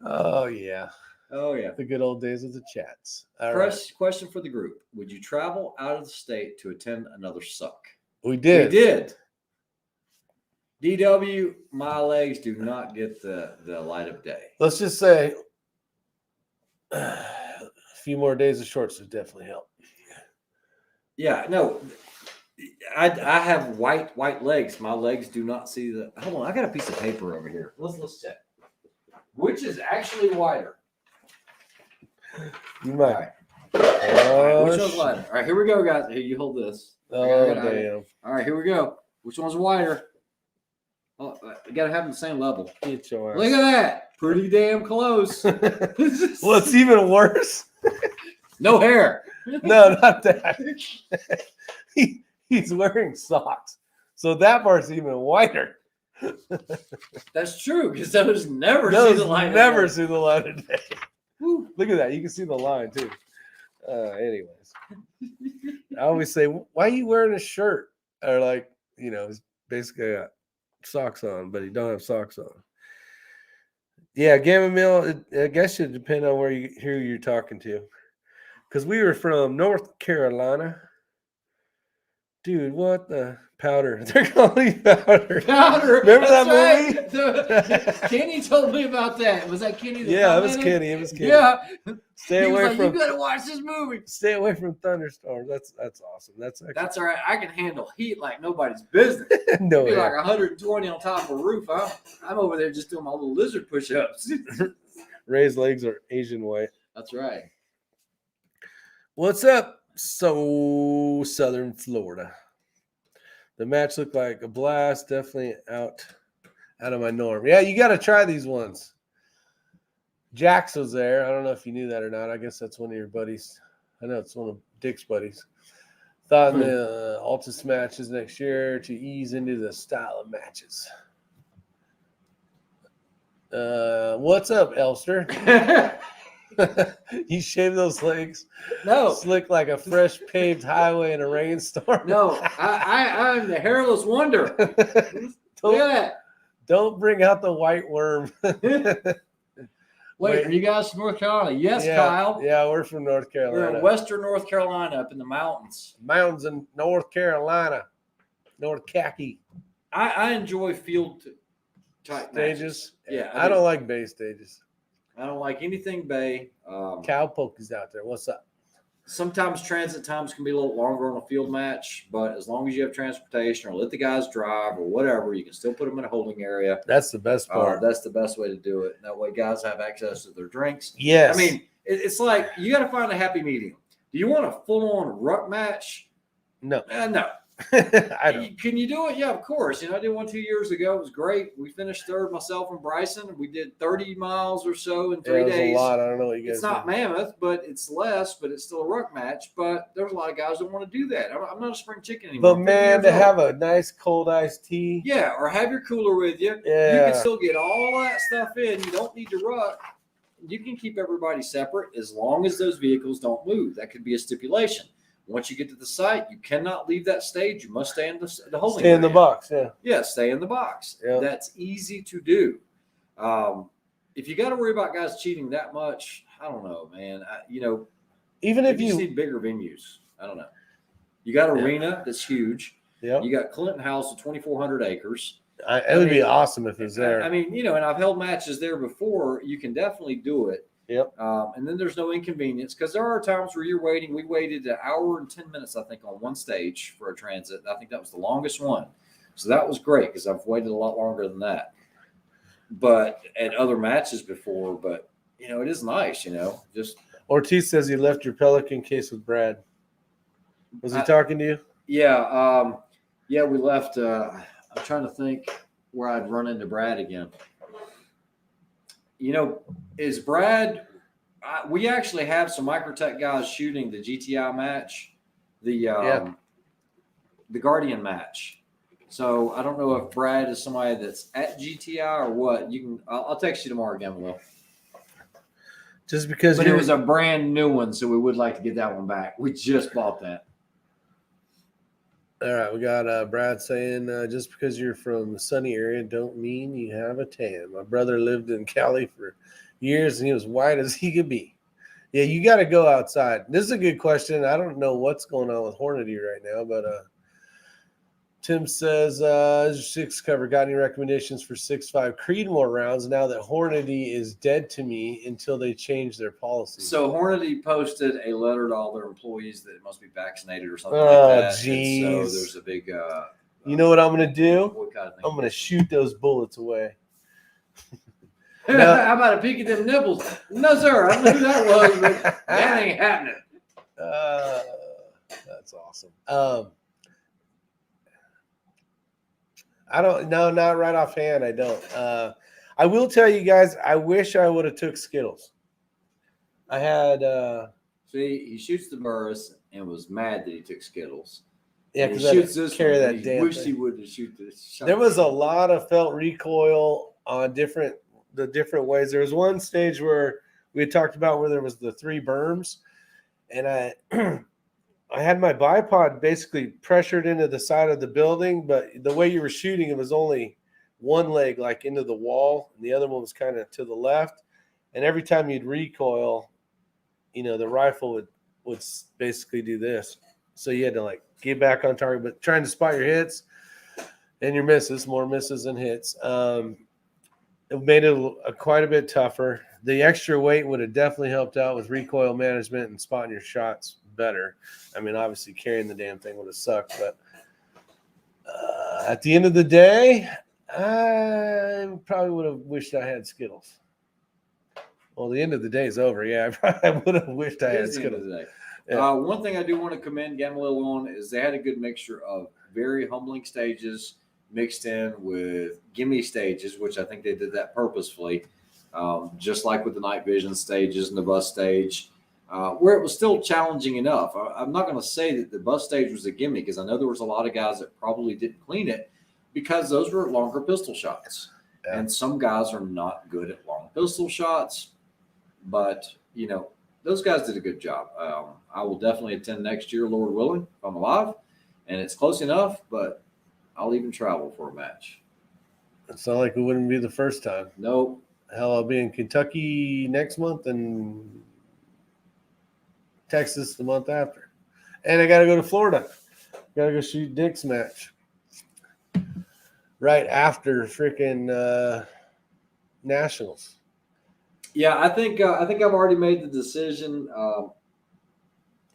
Oh, yeah. Oh, yeah. The good old days of the chats. Question for the group. Would you travel out of the state to attend another suck? We did. We did. DW, my legs do not get the light of day. Let's just say a few more days of shorts would definitely help. Yeah, no. I have white legs. My legs do not see the. Hold on, I got a piece of paper over here. Let's check. Which is actually whiter? You might. All right. Which one's whiter? All right, here we go, guys. Here, you hold this. Oh, damn. All right, here we go. Which one's whiter? Oh, you gotta have them the same level. Get your ass. Look at that. Pretty damn close. What's even worse? No hair. No, not that. He's wearing socks. So that part's even whiter. That's true, because those never see the light of day. Woo. Look at that. You can see the line too. Anyways. I always say, why are you wearing a shirt? Or like, it's basically got socks on, but he don't have socks on. Yeah, Gamma Mill, I guess it depends on who you're talking to. Because we were from North Carolina. Dude, what the powder? They're calling you powder. Powder. Remember that movie? Kenny told me about that. Was that Kenny? Yeah, it was Kenny. Yeah. Stay away from. You gotta watch this movie. Stay away from thunderstorms. That's awesome. That's all right. I can handle heat like nobody's business. No, it'd be like 120 on top of a roof. I'm over there just doing my little lizard push-ups. Ray's legs are Asian white. That's right. What's up? So Southern Florida. The match looked like a blast. Definitely out of my norm. Yeah, you got to try these ones. Jax was there. I don't know if you knew that or not. I guess that's one of your buddies. I know it's one of Dick's buddies. Thought in the Altus matches next year to ease into the style of matches. What's up, Elster? You shave those legs? No. Slick like a fresh paved highway in a rainstorm? No, I'm the hairless wonder. Look at that. Don't bring out the white worm. Wait, are you guys from North Carolina? Yes, yeah, Kyle. Yeah, we're from North Carolina. We're in western North Carolina up in the mountains. Mountains in North Carolina. North Khaki. I enjoy field type stages. Matches. Yeah. I don't like bay stages. I don't like anything bay. Cowpoke is out there. What's up? Sometimes transit times can be a little longer on a field match, but as long as you have transportation or let the guys drive or whatever, you can still put them in a holding area. That's the best part. That's the best way to do it. That way guys have access to their drinks. Yes. I mean, it's like you got to find a happy medium. Do you want a full-on ruck match? No. No. I don't. Can you do it? Yeah, of course. I did one 2 years ago. It was great. We finished third, myself and Bryson. We did 30 miles or so in 3 days. A lot. I don't know what you guys. It's not mammoth, but it's less. But it's still a ruck match. But there's a lot of guys that want to do that. I'm not a spring chicken anymore. But man, to have a nice cold iced tea. Yeah, or have your cooler with you. Yeah. You can still get all that stuff in. You don't need to ruck. You can keep everybody separate as long as those vehicles don't move. That could be a stipulation. Once you get to the site, you cannot leave that stage. You must stay in the holding area. Stay in the box, yeah. Yeah, stay in the box. Yep. That's easy to do. If you got to worry about guys cheating that much, I don't know, man. Even if you need bigger venues, I don't know. You got arena that's huge. Yeah. You got Clinton House with 2,400 acres. It would be awesome if it was there. I mean, and I've held matches there before. You can definitely do it. Yep. And then there's no inconvenience because there are times where you're waiting. We waited an hour and 10 minutes, I think, on one stage for a transit. I think that was the longest one. So that was great because I've waited a lot longer than that. but at other matches before. But it is nice. Just Ortiz says he left your Pelican case with Brad. Was he talking to you? Yeah. Yeah, we left. I'm trying to think where I'd run into Brad again. Is Brad? We actually have some Microtech guys shooting the GTI match, the Guardian match. So I don't know if Brad is somebody that's at GTI or what. I'll text you tomorrow again, Will. Just because, but it was a brand new one, so we would like to get that one back. We just bought that. All right, we got Brad saying, just because you're from the sunny area don't mean you have a tan. My brother lived in Cali for years, and he was white as he could be. Yeah, you got to go outside. This is a good question. I don't know what's going on with Hornady right now, but Tim says, Isyour6covered, got any recommendations for 6.5 Creedmoor rounds now that Hornady is dead to me until they change their policy? So Hornady posted a letter to all their employees that must be vaccinated or something like that. Geez. And so there's a big you know what I'm going to do? I'm going to shoot those bullets away. How about a peek at them nipples? No, sir. I don't know who that was, but that ain't happening. That's awesome. I don't know, not right offhand. I don't. I will tell you guys, I wish I would have took Skittles. I had see, he shoots the Burris and was mad that he took Skittles. Yeah, because I shoots this carry that damn. Wish he would have shoot this. There was a lot of felt recoil on the different ways. There was one stage where we had talked about where there was the 3 berms, and I I had my bipod basically pressured into the side of the building, but the way you were shooting, it was only one leg like into the wall, and the other one was kind of to the left. And every time you'd recoil, the rifle would basically do this. So you had to like get back on target, but trying to spot your hits and your misses, more misses than hits. It made it quite a bit tougher. The extra weight would have definitely helped out with recoil management and spotting your shots better. I mean, obviously carrying the damn thing would have sucked, but at the end of the day, I probably would have wished I had Skittles. Well, the end of the day is over. Yeah, I probably would have wished I had Skittles. Yeah. One thing I do want to commend Gamaliel on is they had a good mixture of very humbling stages mixed in with gimme stages, which I think they did that purposefully, just like with the night vision stages and the bus stage, where it was still challenging enough. I'm not going to say that the bus stage was a gimme, because I know there was a lot of guys that probably didn't clean it because those were longer pistol shots. Yeah. And some guys are not good at long pistol shots, but, those guys did a good job. I will definitely attend next year, Lord willing, if I'm alive, and it's close enough, but I'll even travel for a match. It's not like it wouldn't be the first time. Nope. Hell, I'll be in Kentucky next month and Texas the month after. And I got to go to Florida. Got to go shoot Dick's match right after freaking Nationals. Yeah, I think I've already made the decision.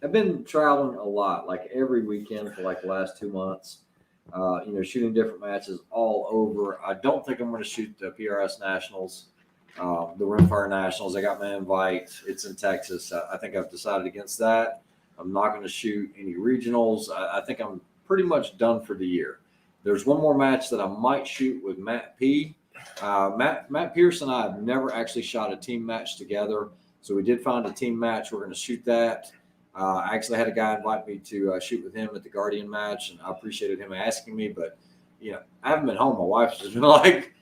I've been traveling a lot, like every weekend for like the last 2 months. Shooting different matches all over. I don't think I'm going to shoot the PRS Nationals, the Rimfire Nationals. I got my invite. It's in Texas. I think I've decided against that. I'm not going to shoot any regionals. I think I'm pretty much done for the year. There's one more match that I might shoot with Matt P. Matt Pierce and I have never actually shot a team match together. So we did find a team match. We're going to shoot that. I actually had a guy invite me to shoot with him at the Guardian match, and I appreciated him asking me. But, I haven't been home. My wife's just been like,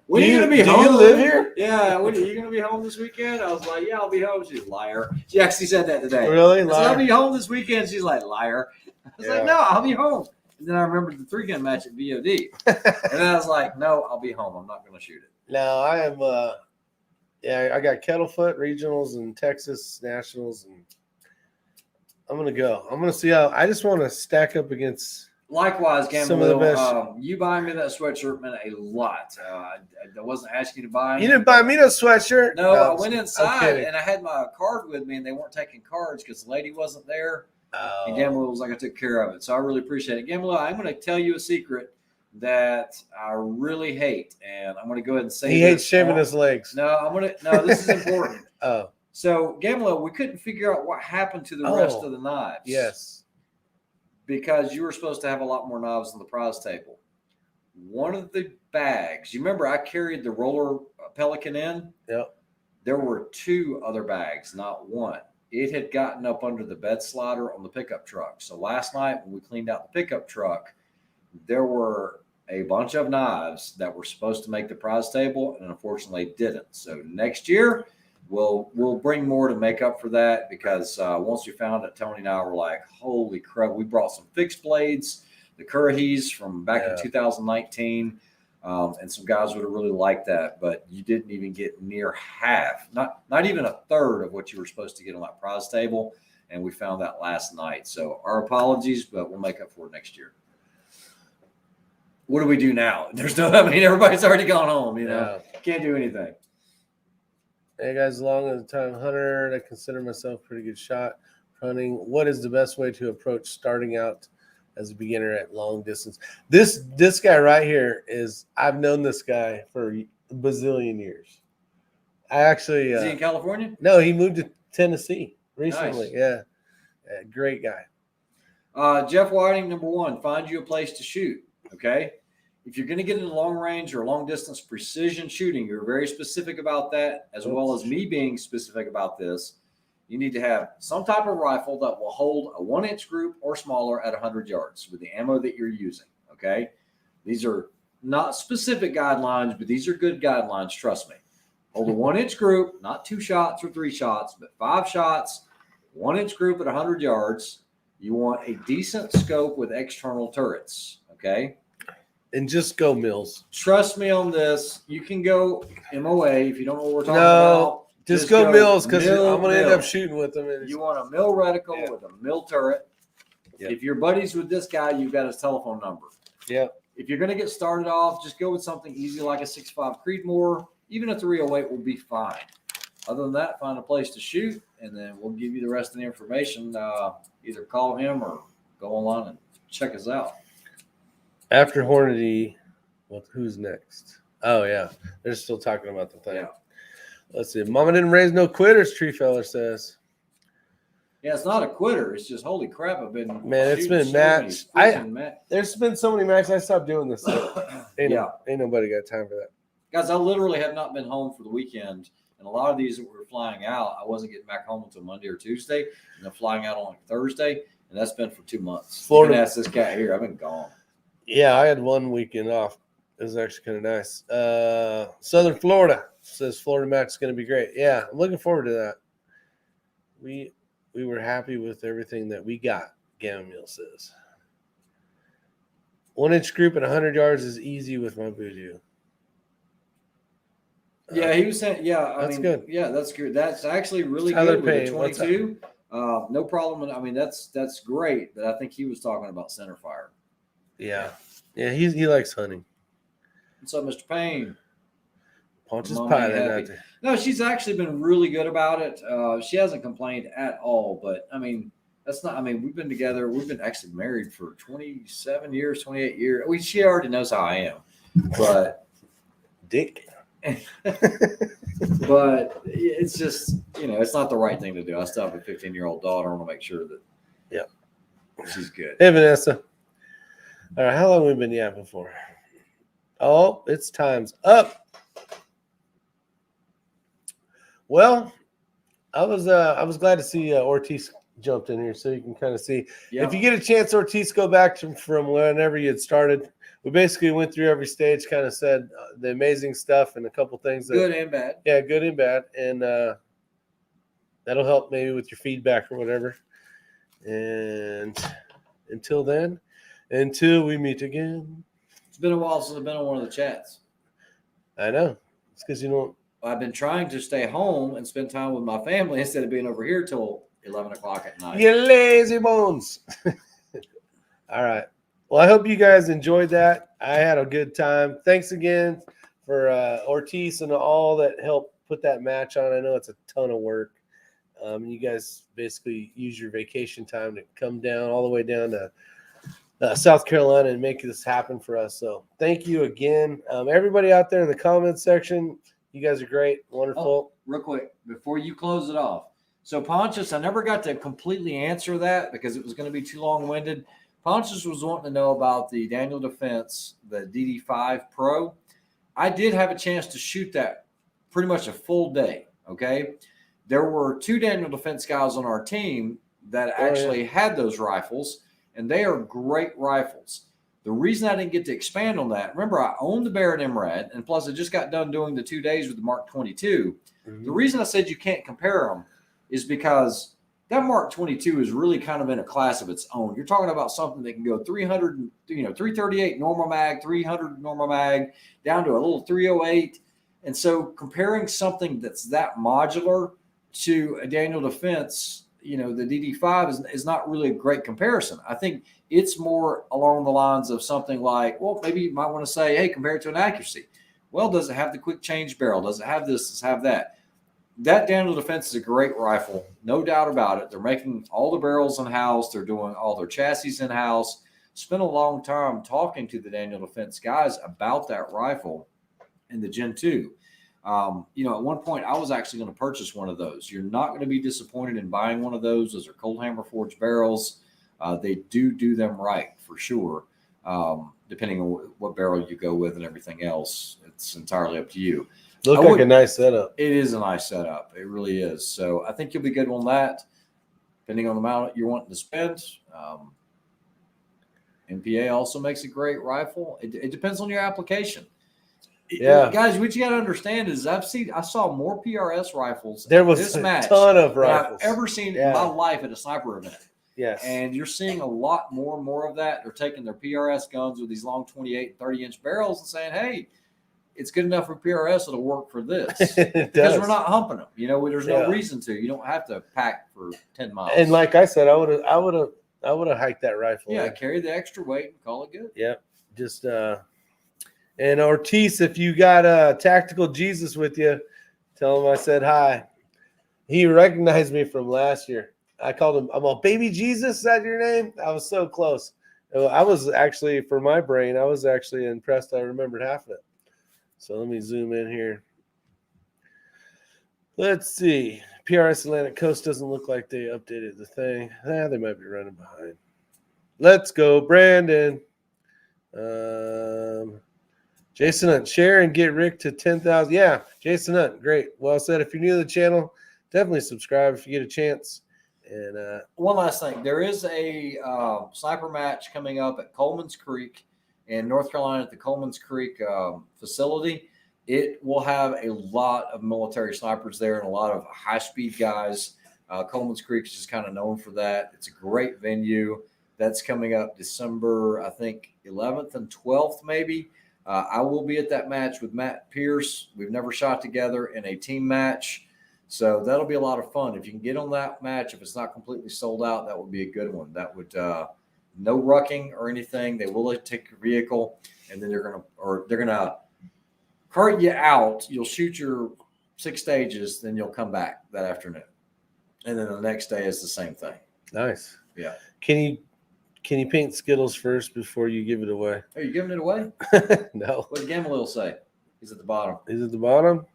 when are you going to be home? Do you live here? Yeah. When are you going to be home this weekend? I was like, yeah, I'll be home. She's a liar. She actually said that today. Really? I said, I'll be home this weekend. She's like, liar. I was like, no, I'll be home. And then I remembered the 3-gun match at VOD. And then I was like, no, I'll be home. I'm not going to shoot it. No, I am. I got Kettlefoot regionals and Texas Nationals, and I'm going to go. I'm going to see how. I just want to stack up against. Likewise, some of the best. You buying me that sweatshirt meant a lot. I wasn't asking you to buy. You didn't buy me no sweatshirt. No, I went inside and I had my card with me, and they weren't taking cards because the lady wasn't there. Oh. And Gamaliel was like, I took care of it. So I really appreciate it. Gamaliel, I'm going to tell you a secret. that I really hate, and I'm going to go ahead and say he hates shaving his legs. No, this is important. Oh. So, Gamlo, we couldn't figure out what happened to the rest of the knives. Yes. Because you were supposed to have a lot more knives on the prize table. One of the bags, you remember I carried the roller Pelican in? Yep. There were 2 other bags, not one. It had gotten up under the bed slider on the pickup truck. So last night when we cleaned out the pickup truck, there were a bunch of knives that were supposed to make the prize table and unfortunately didn't. So next year we'll bring more to make up for that, because once we found it, Tony and I were like, holy crap, we brought some fixed blades, the Currahys from back in 2019, and some guys would have really liked that, but you didn't even get near half, not even a third of what you were supposed to get on that prize table, and we found that last night. So our apologies, but we'll make up for it next year. What do we do now? There's no, I mean, everybody's already gone home, you know, can't do anything. Hey guys, long as a time hunter, I consider myself a pretty good shot hunting. What is the best way to approach starting out as a beginner at long distance? This guy right here I've known this guy for a bazillion years. I actually is he in California? No, he moved to Tennessee recently. Nice. Yeah, great guy. Jeff Whiting, number 1, find you a place to shoot. Okay. If you're going to get into long range or long distance precision shooting, you're very specific about that, as well as me being specific about this. You need to have some type of rifle that will hold a 1-inch group or smaller at 100 yards with the ammo that you're using. Okay. These are not specific guidelines, but these are good guidelines. Trust me. Hold a 1-inch group, not 2 shots or 3 shots, but 5 shots, 1-inch group at 100 yards. You want a decent scope with external turrets. Okay. And just go Mills. Trust me on this. You can go MOA if you don't know what we're talking about. Just go Mills, because I'm going to end up shooting with them. You want a mill reticle with a mill turret. Yep. If you're buddies with this guy, you've got his telephone number. Yeah. If you're going to get started off, just go with something easy like a 6.5 Creedmoor. Even a 308 will be fine. Other than that, find a place to shoot, and then we'll give you the rest of the information. Either call him or go online and check us out. After Hornady, who's next? Oh, yeah. They're still talking about the thing. Yeah. Let's see. Mama didn't raise no quitters, Tree Feller says. Yeah, it's not a quitter. It's just, holy crap, I've been it's been matched. There's been so many matches. I stopped doing this. Ain't nobody got time for that. Guys, I literally have not been home for the weekend. And a lot of these that were flying out, I wasn't getting back home until Monday or Tuesday. And they're flying out on like Thursday. And that's been for 2 months. Florida. You can ask this guy here. I've been gone. Yeah, I had 1 weekend off. It was actually kind of nice. Southern Florida says Florida match is going to be great. Yeah, I'm looking forward to that. We were happy with everything that we got, Gamma Meal says. 1-inch group at 100 yards is easy with my voodoo. Yeah, he was saying, that's good. Yeah, that's good. That's actually really Tyler good Payne, with the 22. No problem. I mean, that's great. But I think he was talking about center fire. Yeah. Yeah, he likes hunting. What's up, Mr. Payne? Pontius Pilate. No, she's actually been really good about it. She hasn't complained at all. But, I mean, we've been together. We've been actually married for 27 years, 28 years. She already knows how I am. But Dick. But it's just, it's not the right thing to do. I still have a 15-year-old daughter. I want to make sure that she's good. Hey, Vanessa. All right, how long have we been yapping for? Oh, it's time's up. Well, I was glad to see Ortiz jumped in here, so you can kind of see. Yeah. If you get a chance, Ortiz, go back from whenever you had started. We basically went through every stage, kind of said the amazing stuff and a couple things. Good and bad. Yeah, good and bad. And that'll help maybe with your feedback or whatever. And until then, until we meet again. It's been a while since I've been on one of the chats. I know. It's because you don't. I've been trying to stay home and spend time with my family instead of being over here till 11 o'clock at night. You lazy bones. All right. Well, I hope you guys enjoyed that. I had a good time. Thanks again for Ortiz and all that helped put that match on. I know it's a ton of work. You guys basically use your vacation time to come down all the way down to South Carolina and make this happen for us. So thank you again. Everybody out there in the comments section, you guys are great. Wonderful. Oh, real quick, before you close it off. So Pontius, I never got to completely answer that because it was going to be too long-winded. Pontius was wanting to know about the Daniel Defense, the DD5 Pro. I did have a chance to shoot that pretty much a full day, okay? There were 2 Daniel Defense guys on our team that actually had those rifles, and they are great rifles. The reason I didn't get to expand on that, remember, I own the Barrett MRAD, and plus I just got done doing the 2 days with the Mark 22. The reason I said you can't compare them is because that Mark 22 is really kind of in a class of its own. You're talking about something that can go 300, 338 normal mag, 300 normal mag, down to a little 308. And so comparing something that's that modular to a Daniel Defense, the DD5 is not really a great comparison. I think it's more along the lines of something like, well, maybe you might want to say, hey, compare it to an accuracy. Well, does it have the quick change barrel? Does it have this? Does it have that? That Daniel Defense is a great rifle, no doubt about it. They're making all the barrels in-house. They're doing all their chassis in-house. Spent a long time talking to the Daniel Defense guys about that rifle and the Gen 2. At one point, I was actually going to purchase one of those. You're not going to be disappointed in buying one of those. Those are cold hammer forged barrels. They do them right for sure. Depending on what barrel you go with and everything else, it's entirely up to you. Look like a nice setup. It is a nice setup. It really is. So I think you'll be good on that, depending on the amount you're wanting to spend. MPA also makes a great rifle. It depends on your application. Yeah, guys, what you got to understand is I saw more PRS rifles. There was a ton of rifles I've ever seen in my life at a sniper event. Yes. And you're seeing a lot more and more of that. They're taking their PRS guns with these long 28 and 30-inch barrels and saying, hey, it's good enough for PRS. It'll work for this. Because we're not humping them. There's no reason to. You don't have to pack for 10 miles. And like I said, I would have hiked that rifle. Yeah, carry the extra weight and call it good. Yeah. Just and Ortiz, if you got a Tactical Jesus with you, tell him I said hi. He recognized me from last year. I called him, I'm all, Baby Jesus, is that your name? I was so close. I was actually, for my brain, I was actually impressed. I remembered half of it. So let me zoom in here. Let's see. PRS Atlantic Coast doesn't look like they updated the thing. They might be running behind. Let's go, Brandon. Jason Hunt, share and get Rick to 10,000. Yeah, Jason Hunt, great. Well said. If you're new to the channel, definitely subscribe if you get a chance. And one last thing, there is a sniper match coming up at Coleman's Creek in North Carolina at the Coleman's Creek facility. It will have a lot of military snipers there and a lot of high-speed guys. Coleman's Creek is just kind of known for that. It's a great venue. That's coming up December, I think, 11th and 12th maybe. I will be at that match with Matt Pierce. We've never shot together in a team match. So that'll be a lot of fun. If you can get on that match, if it's not completely sold out, that would be a good one. That would no rucking or anything. They will take your vehicle, and then they're gonna cart you out. You'll shoot your 6 stages, then you'll come back that afternoon, and then the next day is the same thing. Nice. Yeah. Can you paint Skittles first before you give it away? Are you giving it away? No. What did Gamaliel say? He's at the bottom. He's at the bottom.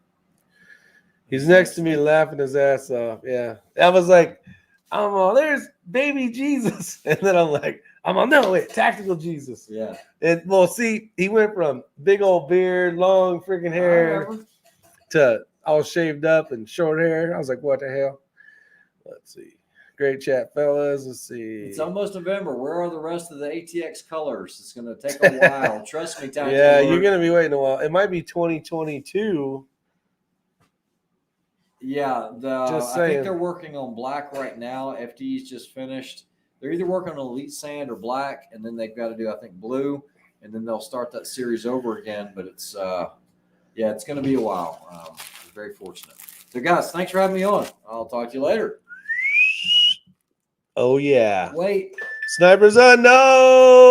He's next to me laughing his ass off. Yeah. I was like, there's Baby Jesus. And then I'm like, no, wait, Tactical Jesus. Yeah. And well, see, he went from big old beard, long freaking hair to all shaved up and short hair. I was like, what the hell? Let's see. Great chat, fellas. Let's see. It's almost November. Where are the rest of the ATX colors? It's going to take a while. Trust me, time. Yeah, you're going to be waiting a while. It might be 2022. Yeah, I think they're working on black right now. FD's just finished. They're either working on elite sand or black, and then they've got to do, I think, blue, and then they'll start that series over again. But it's, it's going to be a while. I'm very fortunate. So, guys, thanks for having me on. I'll talk to you later. 'em. Oh, yeah. Wait. Snipers unknown.